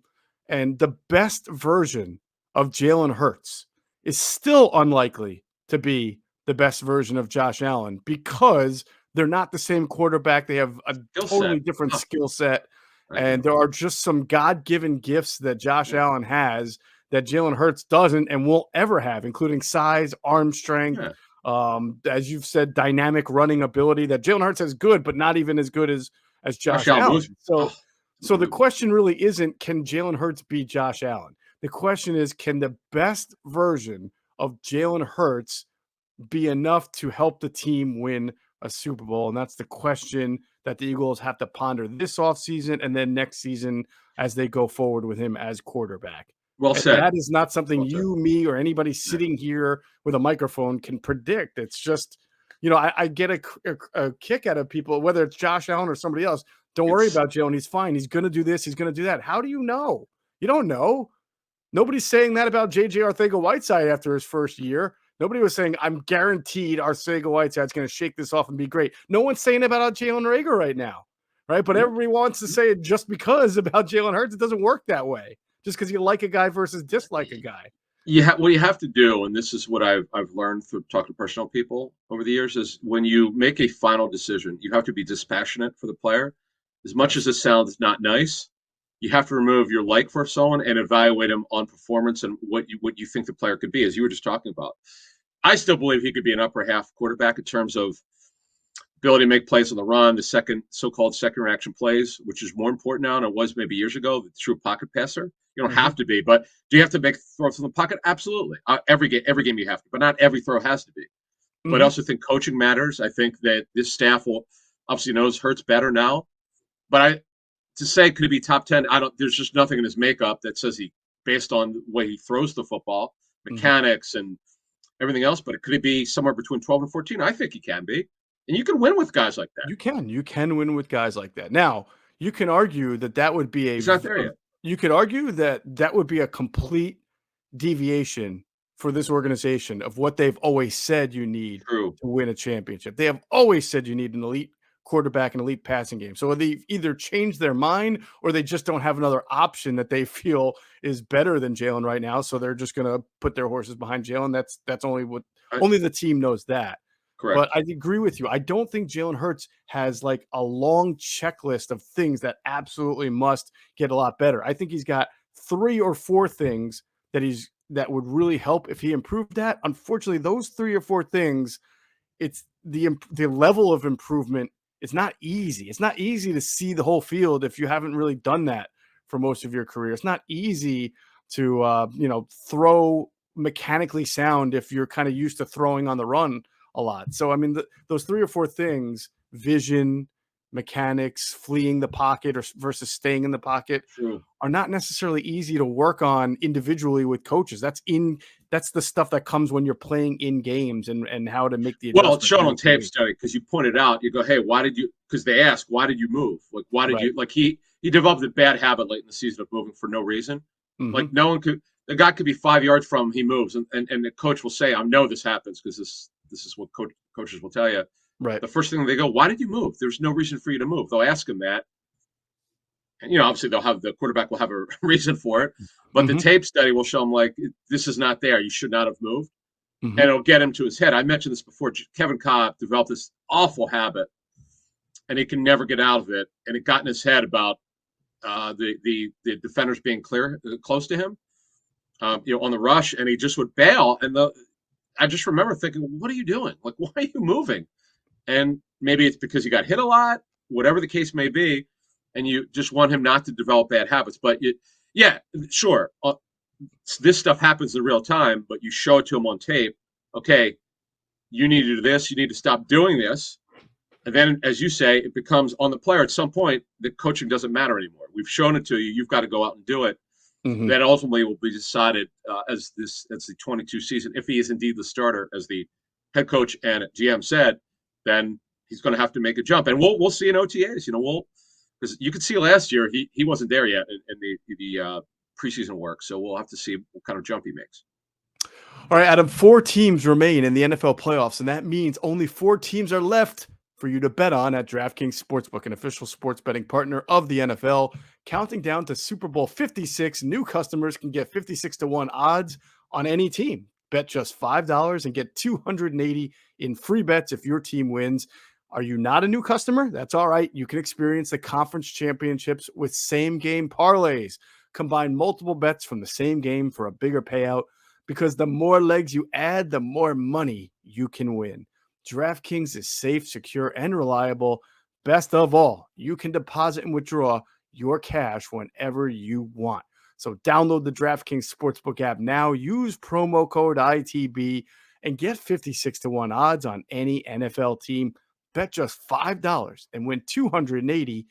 S1: and the best version of Jalen Hurts is still unlikely to be the best version of Josh Allen because they're not the same quarterback. They have a
S2: Skill
S1: totally
S2: set.
S1: different skill set,
S2: Right.
S1: and there are just some God-given gifts that Josh Allen has that Jalen Hurts doesn't and won't ever have, including size, arm strength,
S2: Yeah.
S1: as you've said, dynamic running ability that Jalen Hurts has good, but not even as good as
S2: Josh
S1: Josh
S2: Allen moves.
S1: Allen. So the question really isn't, can Jalen Hurts beat Josh Allen? The question is, can the best version of Jalen Hurts be enough to help the team win a Super Bowl? And that's the question that the Eagles have to ponder this offseason and then next season as they go forward with him as quarterback.
S2: Well
S1: And
S2: said.
S1: that is not something
S2: Well said.
S1: you, me, or anybody sitting here with a microphone can predict. It's just, I get a kick out of people, whether it's Josh Allen or somebody else. Don't worry about Jalen. He's fine. He's going to do this. He's going to do that. How do you know? You don't know. Nobody's saying that about J.J. Arcega-Whiteside after his first year. Nobody was saying, I'm guaranteed Arcega-Whiteside's going to shake this off and be great. No one's saying about Jalen Reagor right now, right? But everybody wants to say it just because about Jalen Hurts. It doesn't work that way. Just because you like a guy versus dislike a guy.
S2: What you have to do, and this is what I've learned through talking to personal people over the years, is when you make a final decision, you have to be dispassionate for the player. As much as it sounds not nice, you have to remove your like for someone and evaluate him on performance and what you think the player could be, as you were just talking about. I still believe he could be an upper half quarterback in terms of ability to make plays on the run, the so-called second reaction plays, which is more important now than it was maybe years ago, the true pocket passer. You don't have to be, but do you have to make throws from the pocket? Absolutely. Every game you have to, but not every throw has to be. But I also think coaching matters. I think that this staff will obviously knows Hurts better now. But to say could he be top 10, there's just nothing in his makeup that says he, based on the way he throws the football, mechanics and everything else, but could he be somewhere between 12 and 14? I think he can be. And you can win with guys like that.
S1: You can win with guys like that. Now, you can argue that would be
S2: He's not there yet.
S1: You could argue that would be a complete deviation for this organization of what they've always said you need to win a championship. They have always said you need an elite quarterback and elite passing game. So they've either changed their mind or they just don't have another option that they feel is better than Jalen right now. So they're just going to put their horses behind Jalen. That's only the team knows that.
S2: Correct.
S1: But I agree with you. I don't think Jalen Hurts has like a long checklist of things that absolutely must get a lot better. I think he's got 3 or 4 things that would really help if he improved that. Unfortunately, those 3 or 4 things, it's the level of improvement. It's not easy. It's not easy to see the whole field if you haven't really done that for most of your career. It's not easy to throw mechanically sound if you're kind of used to throwing on the run a lot. So, I mean, those 3 or 4 things, vision, mechanics, fleeing the pocket versus staying in the pocket, are not necessarily easy to work on individually with coaches. That's the stuff that comes when you're playing in games and how to make the adjustment.
S2: Well, it's shown on tape study because you pointed out, you go, hey, why did you, because they ask, why did you move? Like, why did you, like he developed a bad habit late in the season of moving for no reason. Like no one could, the guy could be 5 yards from him, he moves. And the coach will say, I know this happens because this is what coaches will tell you.
S1: Right.
S2: The first thing they go, why did you move? There's no reason for you to move. They'll ask him that. And, obviously the quarterback will have a reason for it. But the tape study will show him, like, this is not there. You should not have moved. And it'll get him to his head. I mentioned this before. Kevin Cobb developed this awful habit, and he can never get out of it. And it got in his head about the defenders being close to him, on the rush, and he just would bail. And I just remember thinking, what are you doing? Like, why are you moving? And maybe it's because you got hit a lot, whatever the case may be, and you just want him not to develop bad habits. But sure, this stuff happens in real time, but you show it to him on tape. Okay, you need to do this. You need to stop doing this. And then, as you say, it becomes on the player. At some point, the coaching doesn't matter anymore. We've shown it to you. You've got to go out and do it. That ultimately will be decided as the 22 season. If he is indeed the starter, as the head coach and GM said, then he's going to have to make a jump. And we'll see in OTAs. Because you could see last year he wasn't there yet in the preseason work. So we'll have to see what kind of jump he makes.
S1: All right, Adam, 4 teams remain in the NFL playoffs, and that means only 4 teams are left for you to bet on at DraftKings Sportsbook, an official sports betting partner of the NFL. Counting down to Super Bowl 56, new customers can get 56 to 1 odds on any team. Bet just $5 and get 280 in free bets if your team wins. Are you not a new customer? That's all right. You can experience the conference championships with same game parlays. Combine multiple bets from the same game for a bigger payout, because the more legs you add, the more money you can win. DraftKings is safe, secure, and reliable. Best of all, you can deposit and withdraw your cash whenever you want. So download the DraftKings Sportsbook app now. Use promo code ITB and get 56 to 1 odds on any NFL team. Bet just $5 and win 280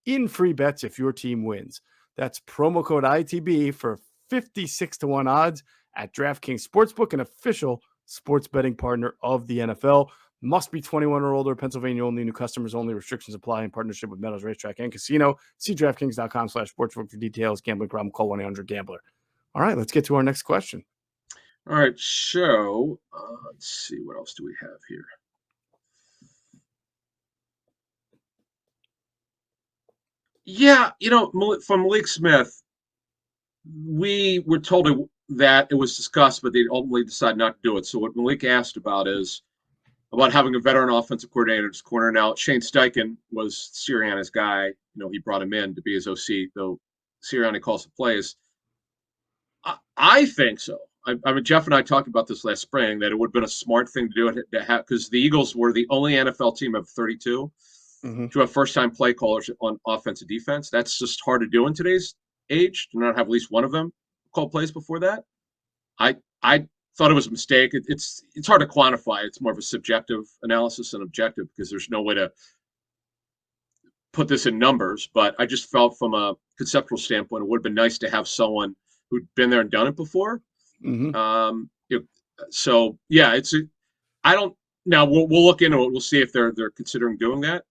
S1: in free bets if your team wins. That's promo code ITB for 56 to 1 odds at DraftKings Sportsbook, an official sports betting partner of the NFL. Must be 21 or older. Pennsylvania only. New customers only. Restrictions apply in partnership with Meadows Racetrack and Casino. See DraftKings.com/sportsbook for details. Gambling problem? Call 1-800-GAMBLER. All right, let's get to our next question.
S2: All right, so let's see. What else do we have here? Yeah, from Malik Smith, we were told that it was discussed, but they ultimately decided not to do it. So what Malik asked about is about having a veteran offensive coordinator in his corner. Now, Shane Steichen was Sirianni's guy. He brought him in to be his OC, though Sirianni calls the plays. I think so. I mean, Geoff and I talked about this last spring, that it would have been a smart thing to do it to have, because the Eagles were the only NFL team of 32 to have first-time play callers on offense and defense. That's just hard to do in today's age, to not have at least one of them call plays before that. I thought it was a mistake. It's hard to quantify. It's more of a subjective analysis than objective, because there's no way to put this in numbers. But I just felt from a conceptual standpoint, it would have been nice to have someone who'd been there and done it before. So yeah, I don't. Now we'll look into it. We'll see if they're considering doing that.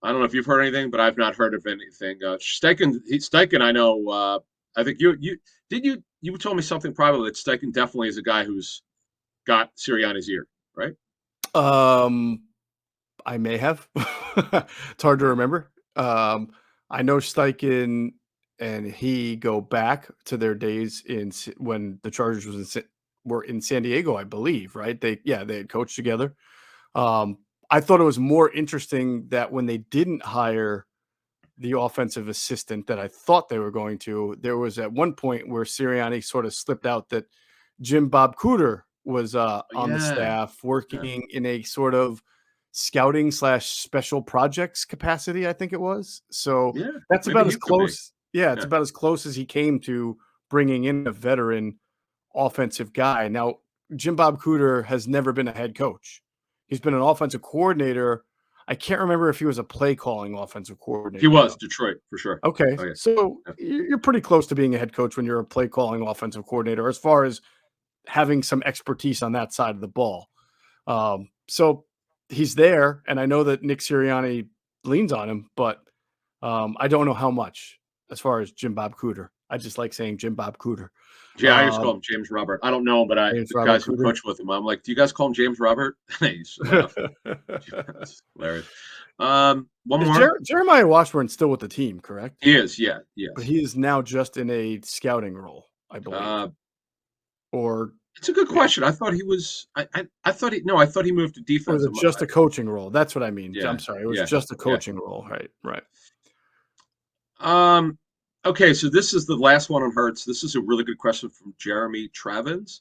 S2: I don't know if you've heard anything, but I've not heard of anything. Steichen, I know. I think you told me something privately that Steichen definitely is a guy who's got Sirianni's ear, right?
S1: I may have. It's hard to remember. I know Steichen and he go back to their days when the Chargers were in San Diego, I believe, right? They had coached together. I thought it was more interesting that when they didn't hire the offensive assistant that I thought they were going to, there was at one point where Sirianni sort of slipped out that Jim Bob Cooter was on the staff working in a sort of scouting / special projects capacity, I think it was. So that's about as close. It's about as close as he came to bringing in a veteran offensive guy. Now, Jim Bob Cooter has never been a head coach. He's been an offensive coordinator. I can't remember if he was a play calling offensive coordinator.
S2: He was Detroit for sure.
S1: Okay. Oh, yeah. So you're pretty close to being a head coach when you're a play calling offensive coordinator, as far as having some expertise on that side of the ball. So he's there, and I know that Nick Sirianni leans on him, but I don't know how much as far as Jim Bob Cooter. I just like saying Jim Bob Cooter.
S2: Yeah, I just call him James Robert. I don't know him, but the guys who coach with him, I'm like, do you guys call him James Robert? He's That's hilarious. One more.
S1: Jeremiah Washburn's still with the team, correct?
S2: He is, yeah.
S1: But he is now just in a scouting role, I believe. Or
S2: it's a good question. I thought he was. I thought he moved to defense.
S1: Or was it just a coaching role? That's what I mean. Yeah, I'm sorry. It was just a coaching role. Right.
S2: Okay, so this is the last one on Hurts. This is a really good question from Jeremy Travins.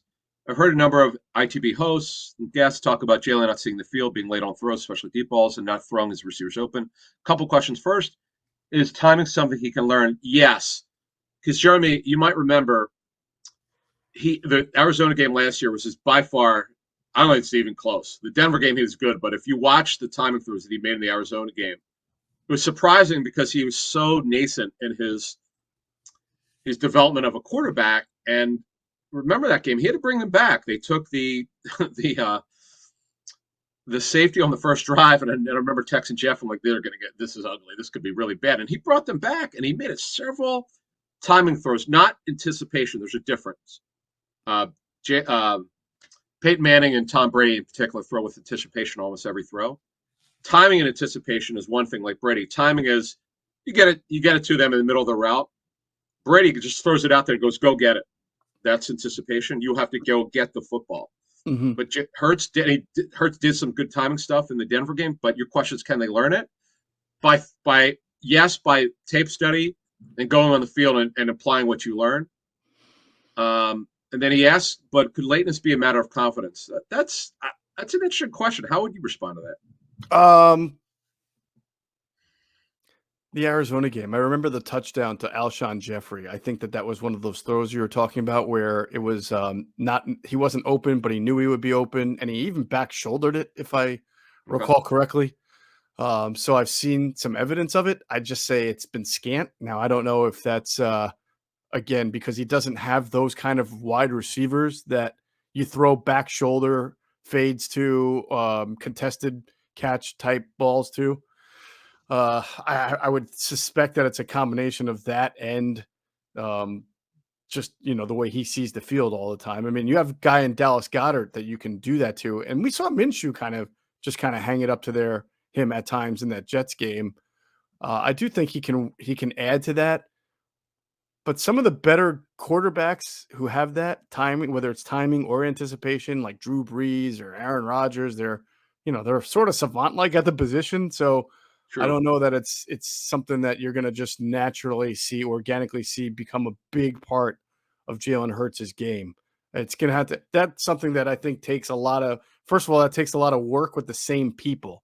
S2: I've heard a number of ITB hosts and guests talk about Jalen not seeing the field, being late on throws, especially deep balls, and not throwing his receivers open. Couple questions. First, is timing something he can learn? Yes, because Jeremy, you might remember, the Arizona game last year was by far, I don't think it's even close. The Denver game, he was good, but if you watch the timing throws that he made in the Arizona game, it was surprising because he was so nascent in his development of a quarterback. And remember that game, he had to bring them back. They took the safety on the first drive, and I remember texting Geoff, I'm like, they're going to get, this is ugly. This could be really bad. And he brought them back, and he made it several timing throws, not anticipation. There's a difference. Uh, J, Peyton Manning and Tom Brady in particular throw with anticipation almost every throw. Timing and anticipation is one thing, like Brady. Timing is you get it to them in the middle of the route. Brady just throws it out there and goes, go get it. That's anticipation. You have to go get the football.
S1: Mm-hmm.
S2: But Hurts did some good timing stuff in the Denver game. But your question is, can they learn it? By tape study and going on the field and applying what you learn. And then he asked, but could lateness be a matter of confidence? That's an interesting question. How would you respond to that?
S1: The Arizona game. I remember the touchdown to Alshon Jeffrey. I think that was one of those throws you were talking about where it was he wasn't open, but he knew he would be open, and he even back shouldered it, if I recall correctly. So I've seen some evidence of it. I just say it's been scant. Now I don't know if that's again because he doesn't have those kind of wide receivers that you throw back shoulder fades to, contested catch type balls to. I would suspect that it's a combination of that and just, the way he sees the field all the time. I mean, you have a guy in Dallas Goedert that you can do that to. And we saw Minshew kind of hang it up to him at times in that Jets game. I do think he can add to that. But some of the better quarterbacks who have that timing, whether it's timing or anticipation, like Drew Brees or Aaron Rodgers, they're sort of savant-like at the position. So
S2: True.
S1: I don't know that it's something that you're going to just naturally organically see become a big part of Jalen Hurts' game. It's going to have to. That's something that I think takes a lot of. First of all, that takes a lot of work with the same people.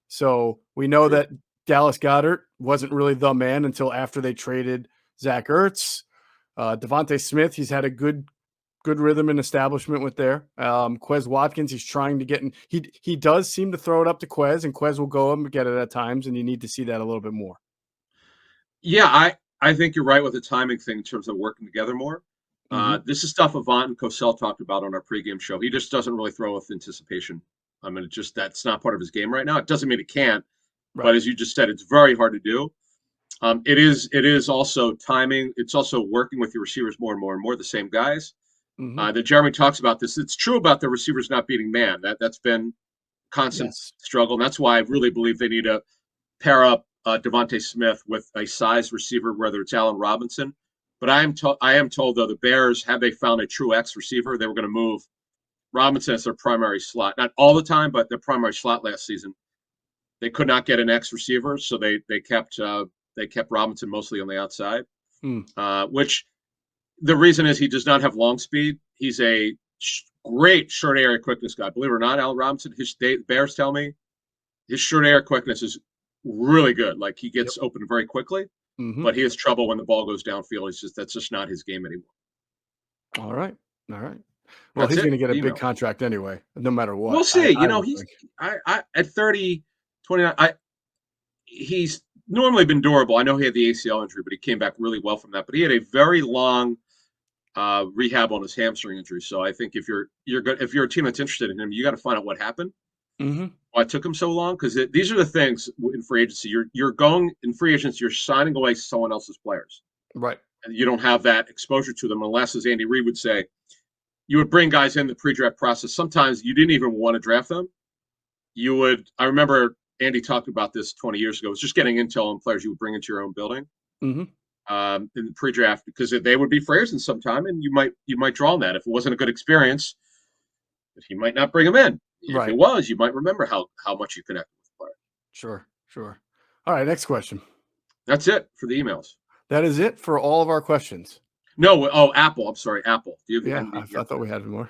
S1: So we know that Dallas Goedert wasn't really the man until after they traded Zach Ertz. Devontae Smith, he's had a good rhythm and establishment with there. Quez Watkins, he's trying to get in. He does seem to throw it up to Quez, and Quez will go up and get it at times, and you need to see that a little bit more.
S2: Yeah, I think you're right with the timing thing in terms of working together more. This is stuff Avant and Cosell talked about on our pregame show. He just doesn't really throw with anticipation. I mean, that's not part of his game right now. It doesn't mean it can't, but as you just said, it's very hard to do. It is also timing. It's also working with your receivers more and more and more, the same guys. That Jeremy talks about this. It's true about the receivers not beating man. That's been constant struggle. And that's why I really believe they need to pair up Devontae Smith with a size receiver, whether it's Allen Robinson. But I am told, though, the Bears, have they found a true X receiver, they were going to move Robinson as their primary slot. Not all the time, but their primary slot last season. They could not get an X receiver, so they kept Robinson mostly on the outside, which the reason is he does not have long speed. He's a great short area quickness guy. Believe it or not, Allen Robinson, Bears tell me his short area quickness is really good. Like he gets open very quickly, but he has trouble when the ball goes downfield. That's just not his game anymore.
S1: All right. Well, he's going to get a big contract anyway, no matter what.
S2: We'll see. He's at 30, 29. He's normally been durable. I know he had the ACL injury, but he came back really well from that. But he had a very long rehab on his hamstring injury. So I think if you're a team that's interested in him, you got to find out what happened. Why it took him so long? Because these are the things in free agency. You're going in free agency. You're signing away someone else's players,
S1: right? And
S2: you don't have that exposure to them unless, as Andy Reid would say, you would bring guys in the pre-draft process. Sometimes you didn't even want to draft them. You would. I remember Andy talked about this 20 years ago. It was just getting intel on players you would bring into your own building in the pre-draft because they would be free agents sometime, and you might draw on that. If it wasn't a good experience, he might not bring them in. If it was, you might remember how much you connected with the player.
S1: Sure. All right, next question.
S2: That's it for the emails.
S1: That is it for all of our questions.
S2: No, Apple. I'm sorry, Apple. Do you have
S1: I thought we had more.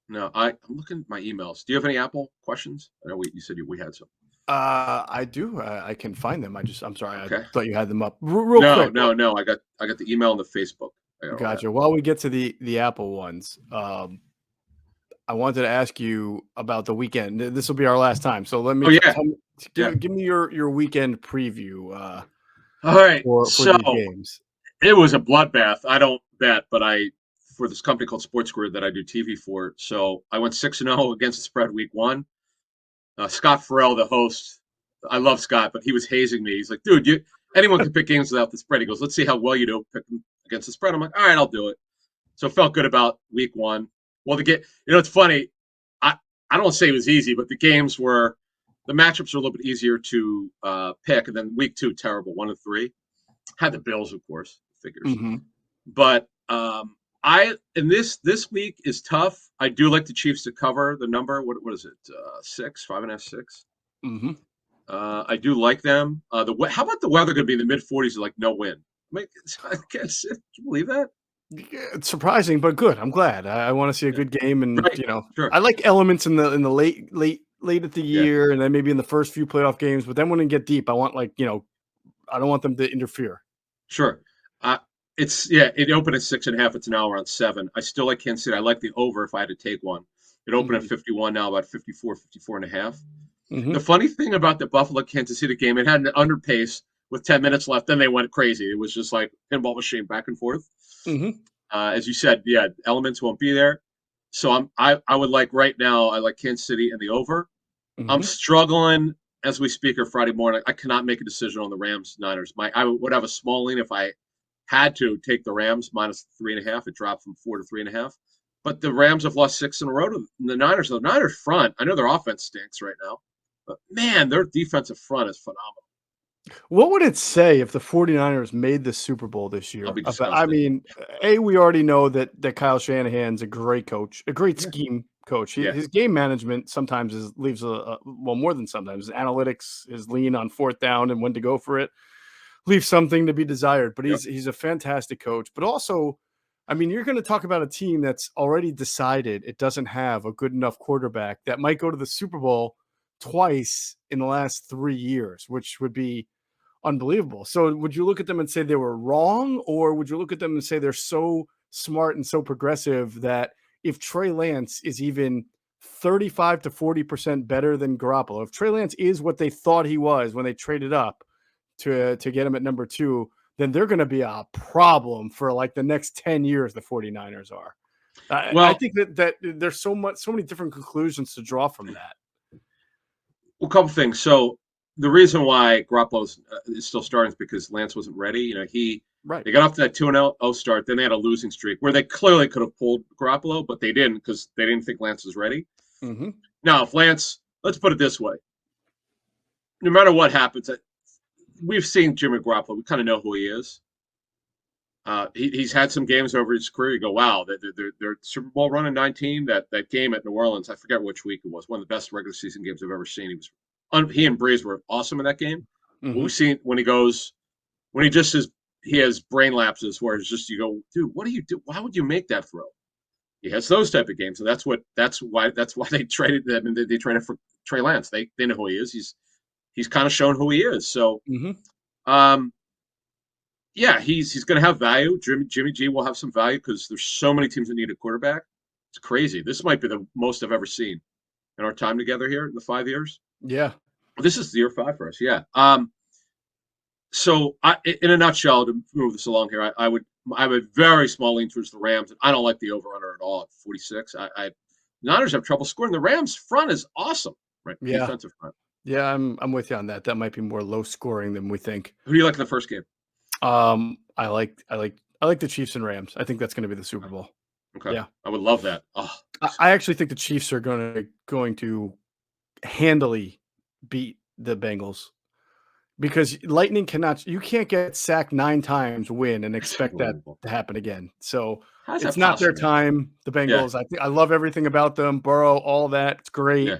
S2: No, I'm looking at my emails. Do you have any Apple questions? I know you said we had some.
S1: I do. I can find them. I'm sorry. Okay. I thought you had them up. Real quick.
S2: No. I got the email and the Facebook.
S1: Gotcha. While we get to the Apple ones, I wanted to ask you about the weekend. This will be our last time. So let me give me your weekend preview.
S2: All right.
S1: For these games.
S2: It was a bloodbath. I don't bet, but for this company called Sports Grid that I do TV for. So I went 6-0 against the spread week 1. Scott Farrell, the host, I love Scott, but he was hazing me. He's like, dude, anyone can pick games without the spread. He goes, let's see how well you do picking against the spread. I'm like, all right, I'll do it. So felt good about week one. Well, it's funny. I don't say it was easy, but the matchups were a little bit easier to pick. And then week two, terrible, 1-3. Had the Bills, of course, figures.
S1: Mm-hmm.
S2: But this week is tough. I do like the Chiefs to cover the number. What is it? 6, 5.5, 6.
S1: Mm-hmm.
S2: I do like them. How about the weather going to be in the mid 40s? Like no wind. I guess, can you believe that?
S1: Yeah, it's surprising, but good. I'm glad. I want to see a good game, and
S2: right. Sure.
S1: I like elements in the late at the year, and then maybe in the first few playoff games. But then when it get deep, I want I don't want them to interfere.
S2: Sure. It opened at 6.5. It's now around 7. I still like Kansas City. I like the over if I had to take one. It opened at 51, now about 54.5.
S1: Mm-hmm.
S2: The funny thing about the Buffalo Kansas City game, it had an under pace with 10 minutes left. Then they went crazy. It was just like pinball machine back and forth.
S1: Mm-hmm.
S2: As you said, elements won't be there. So I would like right now. I like Kansas City and the over.
S1: Mm-hmm.
S2: I'm struggling as we speak or Friday morning. I cannot make a decision on the Rams Niners. I would have a small lean if I had to take the Rams minus 3.5. It dropped from 4 to 3.5. But the Rams have lost 6 in a row to the Niners. The Niners front, I know their offense stinks right now, but man, their defensive front is phenomenal.
S1: What would it say if the 49ers made the Super Bowl this year?
S2: I'll be
S1: I mean, we already know that Kyle Shanahan's a great coach, a great scheme coach. His game management sometimes leaves more than sometimes. His analytics, his lean on fourth down and when to go for it, leaves something to be desired. But he's a fantastic coach. But also, I mean, you're going to talk about a team that's already decided it doesn't have a good enough quarterback that might go to the Super Bowl twice in the last 3 years, which would be unbelievable. So would you look at them and say they were wrong, or would you look at them and say they're so smart and so progressive that if Trey Lance is even 35 to 40% better than Garoppolo, if Trey Lance is what they thought he was when they traded up to get him at number 2, then they're going to be a problem for like the next 10 years, the 49ers are. I think that there's so many different conclusions to draw from that.
S2: Well, a couple things. So the reason why Garoppolo is still starting is because Lance wasn't ready. They got off to that 2-0 start. Then they had a losing streak where they clearly could have pulled Garoppolo, but they didn't because they didn't think Lance was ready.
S1: Mm-hmm.
S2: Now, if Lance, let's put it this way. No matter what happens, we've seen Jimmy Garoppolo. We kind of know who he is. He's had some games over his career. You go, wow, they're Super Bowl run in 19. That game at New Orleans, I forget which week it was. One of the best regular season games I've ever seen. He and Breeze were awesome in that game. Mm-hmm. We've seen when he has brain lapses where it's just you go, dude, what do you do? Why would you make that throw? He has those type of games, and that's why they traded them, and they traded for Trey Lance. They know who he is. He's kind of shown who he is. So, he's going to have value. Jimmy G will have some value because there's so many teams that need a quarterback. It's crazy. This might be the most I've ever seen in our time together here in the 5 years.
S1: Yeah.
S2: This is year 5 for us. Yeah. So in a nutshell, to move this along here, I would very small lean towards the Rams. I don't like the over-under at all at 46. Niners have trouble scoring. The Rams front is awesome, right?
S1: Yeah.
S2: Defensive front.
S1: Yeah, I'm with you on that. That might be more low scoring than we think.
S2: Who do you like in the first game?
S1: I like the Chiefs and Rams. I think that's going to be the Super Bowl.
S2: Okay.
S1: Yeah.
S2: I would love that. Oh.
S1: I actually think the Chiefs are going to handily beat the Bengals because Lightning you can't get sacked 9 times, win, and expect that to happen again. So it's not their time. The Bengals, I love everything about them. Burrow, all that. It's great. Yeah.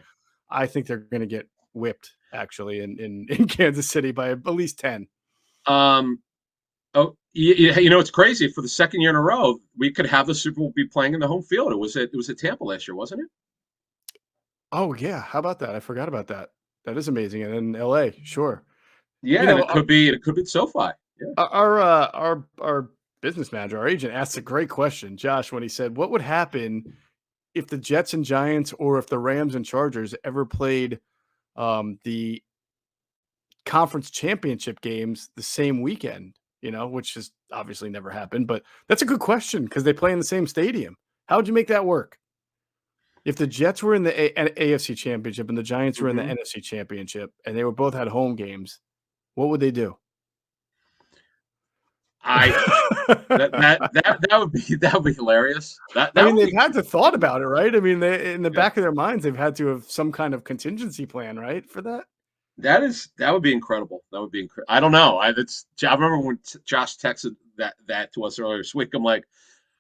S1: I think they're going to get whipped actually in Kansas City by at least 10.
S2: It's crazy. For the second year in a row, we could have the Super Bowl be playing in the home field. It was at Tampa last year, wasn't it?
S1: Oh yeah, how about that? I forgot about that. That is amazing. And in LA, sure.
S2: Yeah, it could be SoFi. Yeah.
S1: Our business manager, our agent, asked a great question, Josh, when he said, "What would happen if the Jets and Giants, or if the Rams and Chargers ever played the conference championship games the same weekend?" Which has obviously never happened, but that's a good question because they play in the same stadium. How would you make that work? If the Jets were in the AFC Championship and the Giants were in the NFC Championship and they both had home games, what would they do?
S2: That would be hilarious. That
S1: I mean,
S2: would
S1: they've
S2: be
S1: had to thought about it, right? I mean, they in the
S2: yeah.
S1: back of their minds, they've had to have some kind of contingency plan, right, for that?
S2: That would be incredible. That would be incredible. I don't know. I remember when Josh texted that to us earlier this week. I'm like,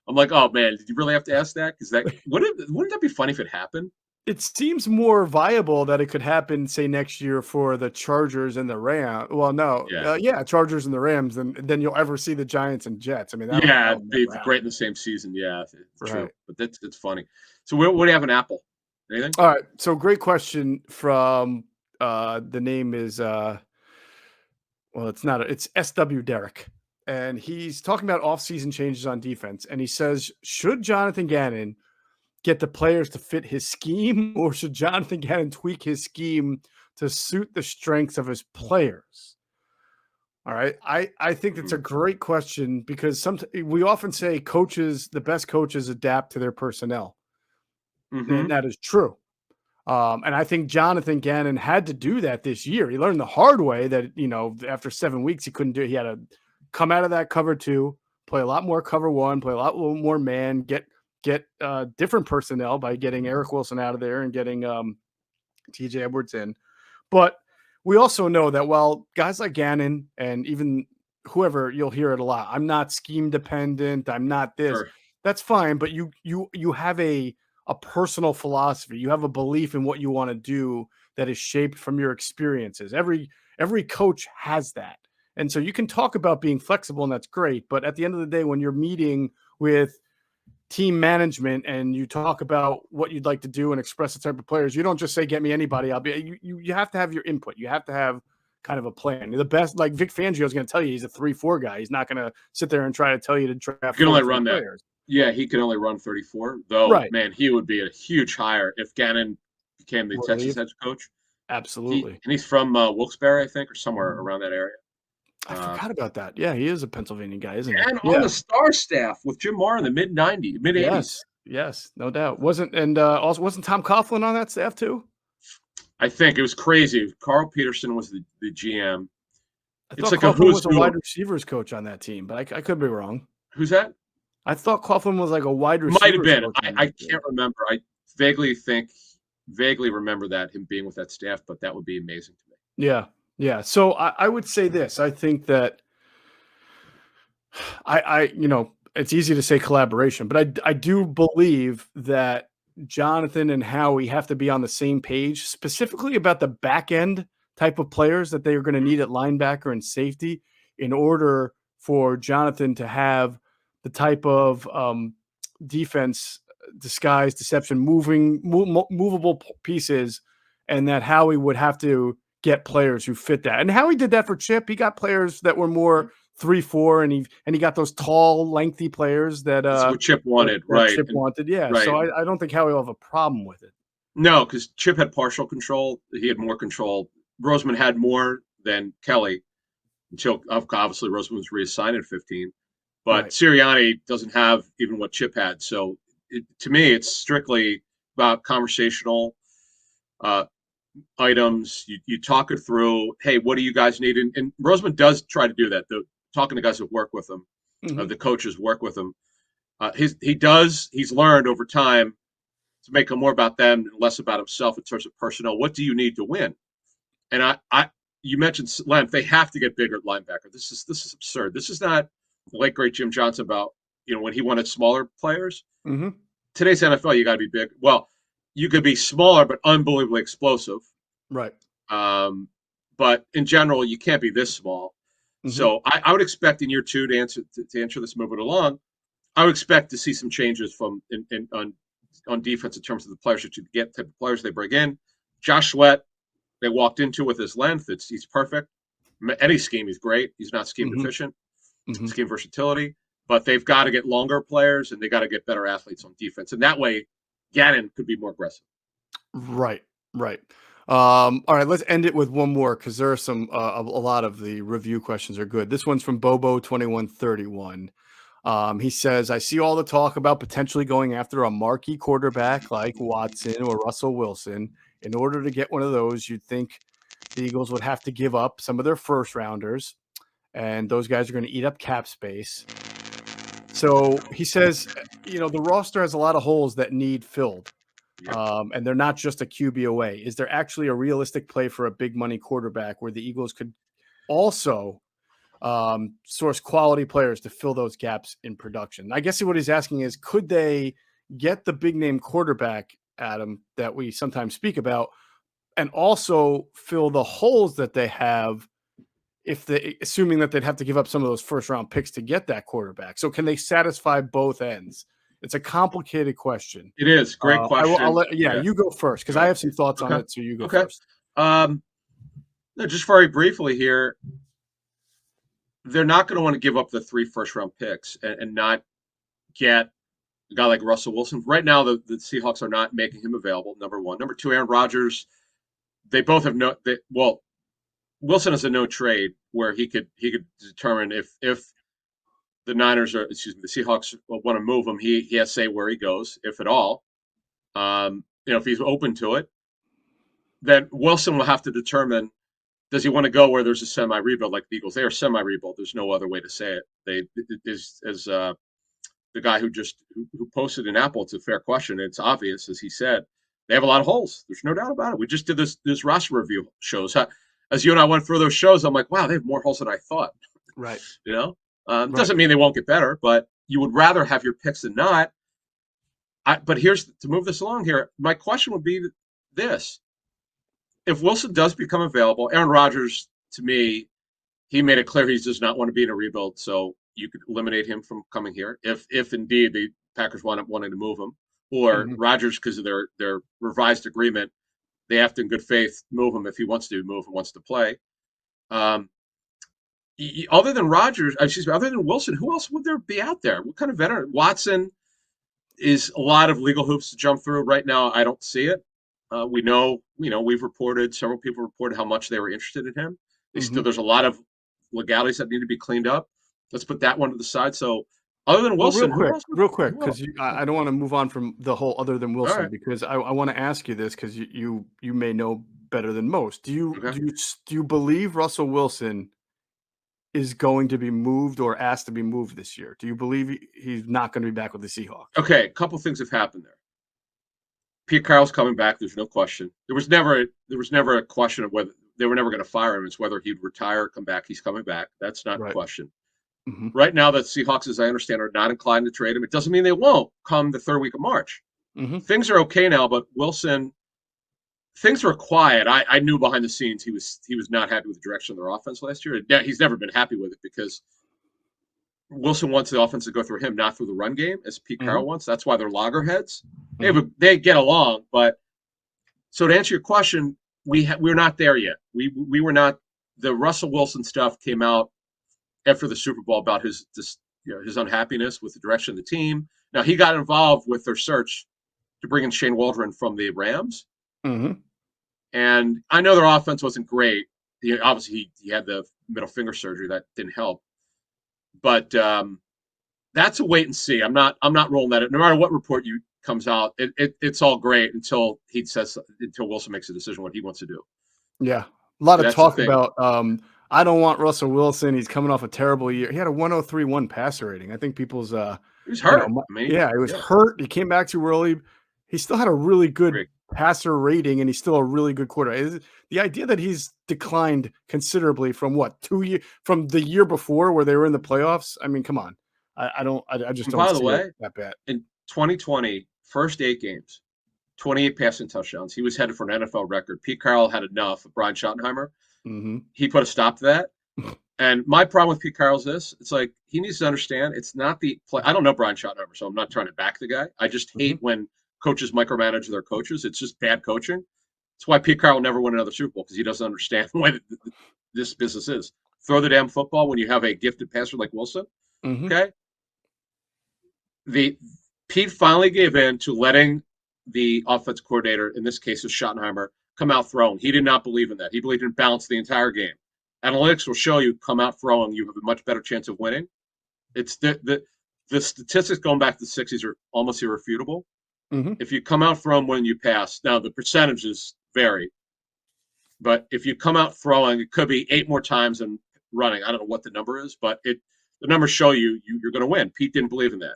S2: oh man, did you really have to ask that? Because wouldn't that be funny if it happened?
S1: It seems more viable that it could happen, say, next year for the Chargers and the Rams. Well, no,
S2: Yeah,
S1: yeah, Chargers and the Rams, than you'll ever see the Giants and Jets. I mean,
S2: yeah,
S1: that'll
S2: it'd be
S1: never
S2: great in
S1: happen.
S2: the same season. Yeah, it's true.
S1: Right.
S2: But it's funny. So what do you have in Apple? Anything?
S1: All right. So great question from the name is well, it's not it's SW Derek. And he's talking about offseason changes on defense. And he says, should Jonathan Gannon get the players to fit his scheme, or should Jonathan Gannon tweak his scheme to suit the strengths of his players? All right. I think that's a great question because we often say the best coaches adapt to their personnel. And
S2: Mm-hmm.
S1: that is true. And I think Jonathan Gannon had to do that this year. He learned the hard way that, after 7 weeks, he couldn't do it. He had to come out of that cover 2, play a lot more cover 1, play a lot more man, get different personnel by getting Eric Wilson out of there and getting TJ Edwards in. But we also know that while guys like Gannon and even whoever, you'll hear it a lot, I'm not scheme dependent, I'm not this.
S2: Sure.
S1: That's fine, but you have a personal philosophy. You have a belief in what you want to do that is shaped from your experiences. Every coach has that. And so you can talk about being flexible and that's great, but at the end of the day when you're meeting with team management and you talk about what you'd like to do and express the type of players, you don't just say get me anybody. You have to have your input. You have to have kind of a plan. The best, like Vic Fangio is going to tell you he's a 3-4 guy. He's not going to sit there and try to tell you to draft
S2: You can only
S1: 43
S2: run that.
S1: players.
S2: Yeah, he can only run 34. Though,
S1: Right.
S2: man, he would be a huge hire if Gannon became the Texas head coach.
S1: Absolutely.
S2: He's from Wilkes-Barre, I think, or somewhere around that area.
S1: I forgot about that. Yeah, he is a Pennsylvania guy, isn't he?
S2: And on
S1: Yeah.
S2: the star staff with Jim Mara in the mid 80s.
S1: Yes, no doubt. Also wasn't Tom Coughlin on that staff too?
S2: I think it was crazy. Carl Peterson was the GM.
S1: I
S2: It's
S1: thought
S2: like a
S1: Coughlin
S2: who's
S1: was a
S2: who.
S1: wide receivers coach on that team, but I could be wrong.
S2: Who's that?
S1: I thought Coughlin was like a wide receiver.
S2: Might have been. I can't remember. I vaguely remember that him being with that staff, but that would be amazing to me.
S1: Yeah. Yeah. So I would say this. I think that it's easy to say collaboration, but I do believe that Jonathan and Howie have to be on the same page, specifically about the back end type of players that they are going to need at linebacker and safety in order for Jonathan to have the type of defense, disguise, deception, movable pieces, and that Howie would have to get players who fit that. And Howie did that for Chip. He got players that were more 3-4, and he got those tall, lengthy players that
S2: That's what Chip wanted, right?
S1: Chip wanted, yeah.
S2: Right.
S1: So I don't think Howie will have a problem with it.
S2: No, because Chip had partial control. He had more control. Roseman had more than Kelly until obviously Roseman was reassigned in 15. But right. Sirianni doesn't have even what Chip had. So to me, it's strictly about conversational items. You talk it through. Hey, what do you guys need? And Roseman does try to do that. Talking to guys that work with him, the coaches work with him. He's learned over time to make it more about them and less about himself in terms of personnel. What do you need to win? And you mentioned length. They have to get bigger at linebacker. This is absurd. This is not the late great Jim Johnson about when he wanted smaller players.
S1: Mm-hmm.
S2: Today's NFL, you got to be big. Well, you could be smaller but unbelievably explosive.
S1: Right.
S2: But in general, you can't be this small. Mm-hmm. So I would expect in year 2 to answer this moving along. I would expect to see some changes from on defense in terms of the players that you get, type of players they bring in. Josh Sweat, they walked into with his length. He's perfect. Any scheme, he's great. He's not scheme deficient. Scheme versatility. But they've got to get longer players and they got to get better athletes on defense. And that way, Gannon could be more aggressive.
S1: Right. All right, let's end it with one more because there are some a lot of the review questions are good. This one's from Bobo2131. He says, I see all the talk about potentially going after a marquee quarterback like Watson or Russell Wilson. In order to get one of those, you'd think the Eagles would have to give up some of their first rounders. and those guys are going to eat up cap space. So he says, the roster has a lot of holes that need filled. And they're not just a QB away. Is there actually a realistic play for a big money quarterback where the Eagles could also source quality players to fill those gaps in production? I guess what he's asking is, could they get the big name quarterback, Adam, that we sometimes speak about, and also fill the holes that they have, assuming that they'd have to give up some of those first round picks to get that quarterback? So can they satisfy both ends? It's a complicated question.
S2: It is. Great question.
S1: You go first, because I have some thoughts on it, so you go first.
S2: No, just very briefly here, they're not going to want to give up the 3 first-round picks and not get a guy like Russell Wilson. Right now, the Seahawks are not making him available, number one. Number two, Aaron Rodgers, they both have Wilson has a no trade where he could determine if the Seahawks want to move him, he has to say where he goes, if at all. If he's open to it, then Wilson will have to determine, does he want to go where there's a semi-rebuild like the Eagles? They are semi-rebuild. There's no other way to say it. The guy who posted in Apple, it's a fair question. It's obvious, as he said, they have a lot of holes. There's no doubt about it. We just did this roster review shows. As you and I went through those shows, I'm like, wow, they have more holes than I thought.
S1: Right.
S2: Doesn't mean they won't get better, but you would rather have your picks than not. But here's to move this along here. My question would be this: if Wilson does become available, Aaron Rodgers, to me, he made it clear he does not want to be in a rebuild, so you could eliminate him from coming here if indeed the Packers wind up wanting to move him, or Rodgers, because of their revised agreement, they have to, in good faith, move him if he wants to move and wants to play. Other than Wilson, who else would there be out there? What kind of veteran? Watson is a lot of legal hoops to jump through. Right now, I don't see it. We know, several people reported how much they were interested in him. There's a lot of legalities that need to be cleaned up. Let's put that one to the side. So, other than Wilson,
S1: real quick, because I don't want to move on from the whole other than Wilson, right, because I want to ask you this, because you may know better than most. Do you believe Russell Wilson is going to be moved or asked to be moved this year? Do you believe he's not going to be back with the Seahawks?
S2: Okay, a couple things have happened there. Pete Carroll's coming back. There's no question. There was never a question of whether they were never going to fire him. It's whether he'd retire or come back. He's coming back. That's not a question. Mm-hmm. Right now, the Seahawks, as I understand, are not inclined to trade him. It doesn't mean they won't come the third week of March. Mm-hmm. Things are okay now, but Wilson, things were quiet. I knew behind the scenes he was not happy with the direction of their offense last year. He's never been happy with it because Wilson wants the offense to go through him, not through the run game, as Pete Carroll wants. That's why they're loggerheads. Mm-hmm. They get along, but so to answer your question, we're not there yet. We were not. The Russell Wilson stuff came out after the Super Bowl about his unhappiness with the direction of the team. Now, he got involved with their search to bring in Shane Waldron from the Rams. Mm-hmm. And I know their offense wasn't great. Obviously, he had the middle finger surgery. That didn't help. But that's a wait and see. I'm not rolling that. No matter what report comes out, it's all great until Wilson makes a decision what he wants to do.
S1: Yeah. A lot of talk about I don't want Russell Wilson. He's coming off a terrible year. He had a 103.1 passer rating. I think people's
S2: he was hurt.
S1: He was hurt. He came back too early. He still had a really good passer rating, and he's still a really good quarterback. The idea that he's declined considerably from from the year before where they were in the playoffs. I mean, come on. I just don't see it that bad.
S2: In 2020, first 8 games, 28 passing touchdowns. He was headed for an NFL record. Pete Carroll had enough of Brian Schottenheimer. Mm-hmm. He put a stop to that. And my problem with Pete Carroll is this. It's like he needs to understand it's not the play. I don't know Brian Schottenheimer, so I'm not trying to back the guy. I just hate when coaches micromanage their coaches. It's just bad coaching. That's why Pete Carroll will never win another Super Bowl, because he doesn't understand the way this business is. Throw the damn football when you have a gifted passer like Wilson. Mm-hmm. Okay? Pete finally gave in to letting the offense coordinator, in this case is Schottenheimer, come out throwing. He did not believe in that. He believed in balance the entire game. Analytics will show you come out throwing, you have a much better chance of winning. It's the statistics going back to the 60s are almost irrefutable. Mm-hmm. If you come out throwing when you pass, now the percentages vary, but if you come out throwing, it could be 8 more times than running. I don't know what the number is, but the numbers show you're going to win. Pete didn't believe in that.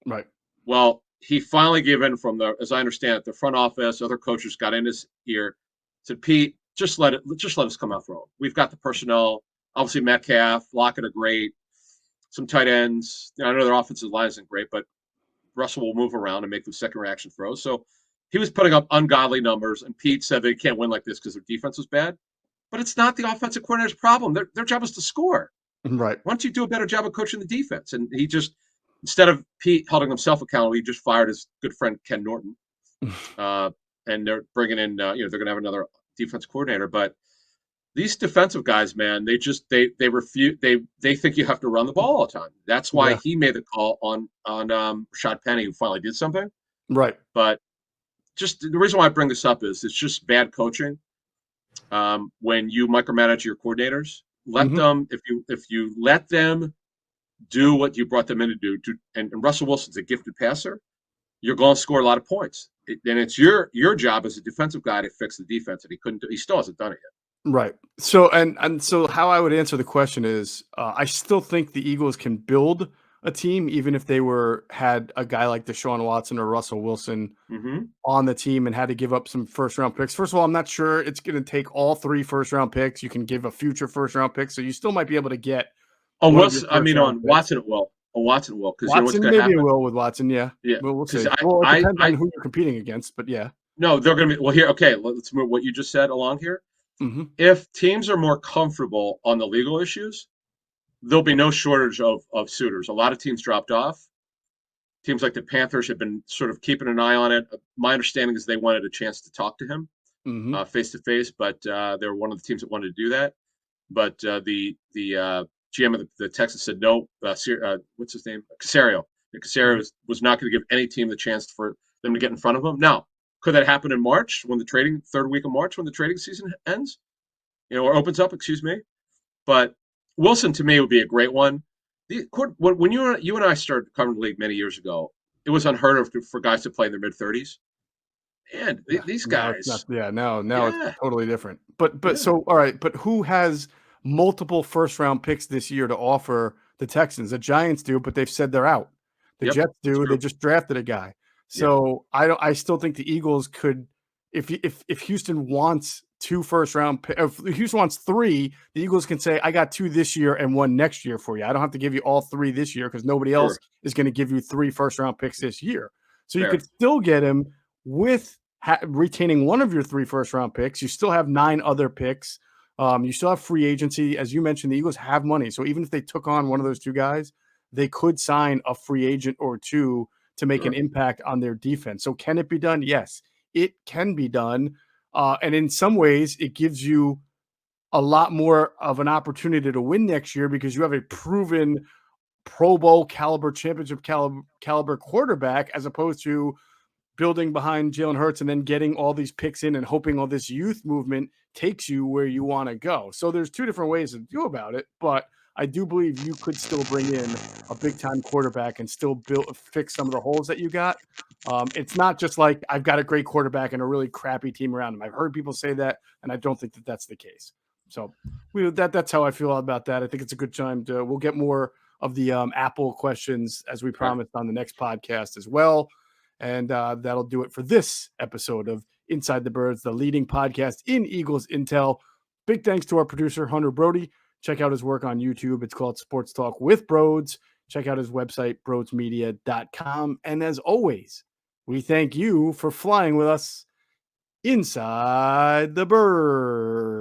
S1: Right.
S2: Well, he finally gave in from as I understand it, the front office, other coaches got in his ear, said, Pete, just let us come out throwing. We've got the personnel. Obviously, Metcalf, Lockett are great. Some tight ends. I know their offensive line isn't great, but Russell will move around and make the second reaction throws. So he was putting up ungodly numbers, and Pete said they can't win like this because their defense was bad. But it's not the offensive coordinator's problem. Their job is to score.
S1: Right.
S2: Why don't you do a better job of coaching the defense? And he just, instead of Pete holding himself accountable, he just fired his good friend Ken Norton. And they're bringing in, they're going to have another defense coordinator. But these defensive guys, man, they refuse. They think you have to run the ball all the time. That's why he made the call on Rashad Penny, who finally did something.
S1: Right.
S2: But just the reason why I bring this up is it's just bad coaching. When you micromanage your coordinators, let them, if you let them do what you brought them in to do, and Russell Wilson's a gifted passer, you're going to score a lot of points. And it's your job as a defensive guy to fix the defense, and he still hasn't done it yet.
S1: Right. So so how I would answer the question is, I still think the Eagles can build a team even if they had a guy like Deshaun Watson or Russell Wilson on the team and had to give up some first round picks. First of all, I'm not sure it's going to take all 3 first round picks. You can give a future first round pick, so you still might be able to get.
S2: On Watson it will. On Watson it will, because you know what's going to happen.
S1: Maybe it will with Watson. Yeah. We'll see. It depends on who you're competing against, but yeah.
S2: No, they're going to be. Well, here, okay. Let's move what you just said along here. If teams are more comfortable on the legal issues, there'll be no shortage of suitors. A lot of teams dropped off. Teams like the Panthers have been sort of keeping an eye on it. My understanding is they wanted a chance to talk to him face to face, but they're one of the teams that wanted to do that. But the GM of the Texans said no. What's his name? Caserio. Caserio was not going to give any team the chance for them to get in front of him. Now, could that happen in March third week of March when the trading season ends, or opens up? Excuse me. But Wilson to me would be a great one. When you and I started covering the league many years ago, it was unheard of for guys to play in their mid-30s. And these guys,
S1: now it's totally different. But so all right, but who has multiple first round picks this year to offer the Texans? The Giants do, but they've said they're out. The Jets do. They just drafted a guy. So I still think the Eagles could, if Houston wants 2 first round picks, if Houston wants 3, the Eagles can say, I got 2 this year and 1 next year for you. I don't have to give you all 3 this year because nobody else is going to give you 3 first round picks this year. So you could still get him with retaining 1 of your 3 first round picks. You still have 9 other picks. You still have free agency. As you mentioned, the Eagles have money. So even if they took on one of those 2 guys, they could sign a free agent or 2 to make an impact on their defense. So can it be done? Yes, it can be done. And in some ways, it gives you a lot more of an opportunity to win next year because you have a proven Pro Bowl caliber, championship caliber quarterback, as opposed to building behind Jalen Hurts and then getting all these picks in and hoping all this youth movement takes you where you want to go. So there's 2 different ways to do about it, but I do believe you could still bring in a big-time quarterback and still fix some of the holes that you got. It's not just like I've got a great quarterback and a really crappy team around him. I've heard people say that, and I don't think that that's the case. So that's how I feel about that. I think it's a good time we'll get more of the Apple questions as we promised on the next podcast as well. And that'll do it for this episode of Inside the Birds, the leading podcast in Eagles Intel. Big thanks to our producer, Hunter Brody. Check out his work on YouTube. It's called Sports Talk with Broads. Check out his website, broadsmedia.com. And as always, we thank you for flying with us inside the bird.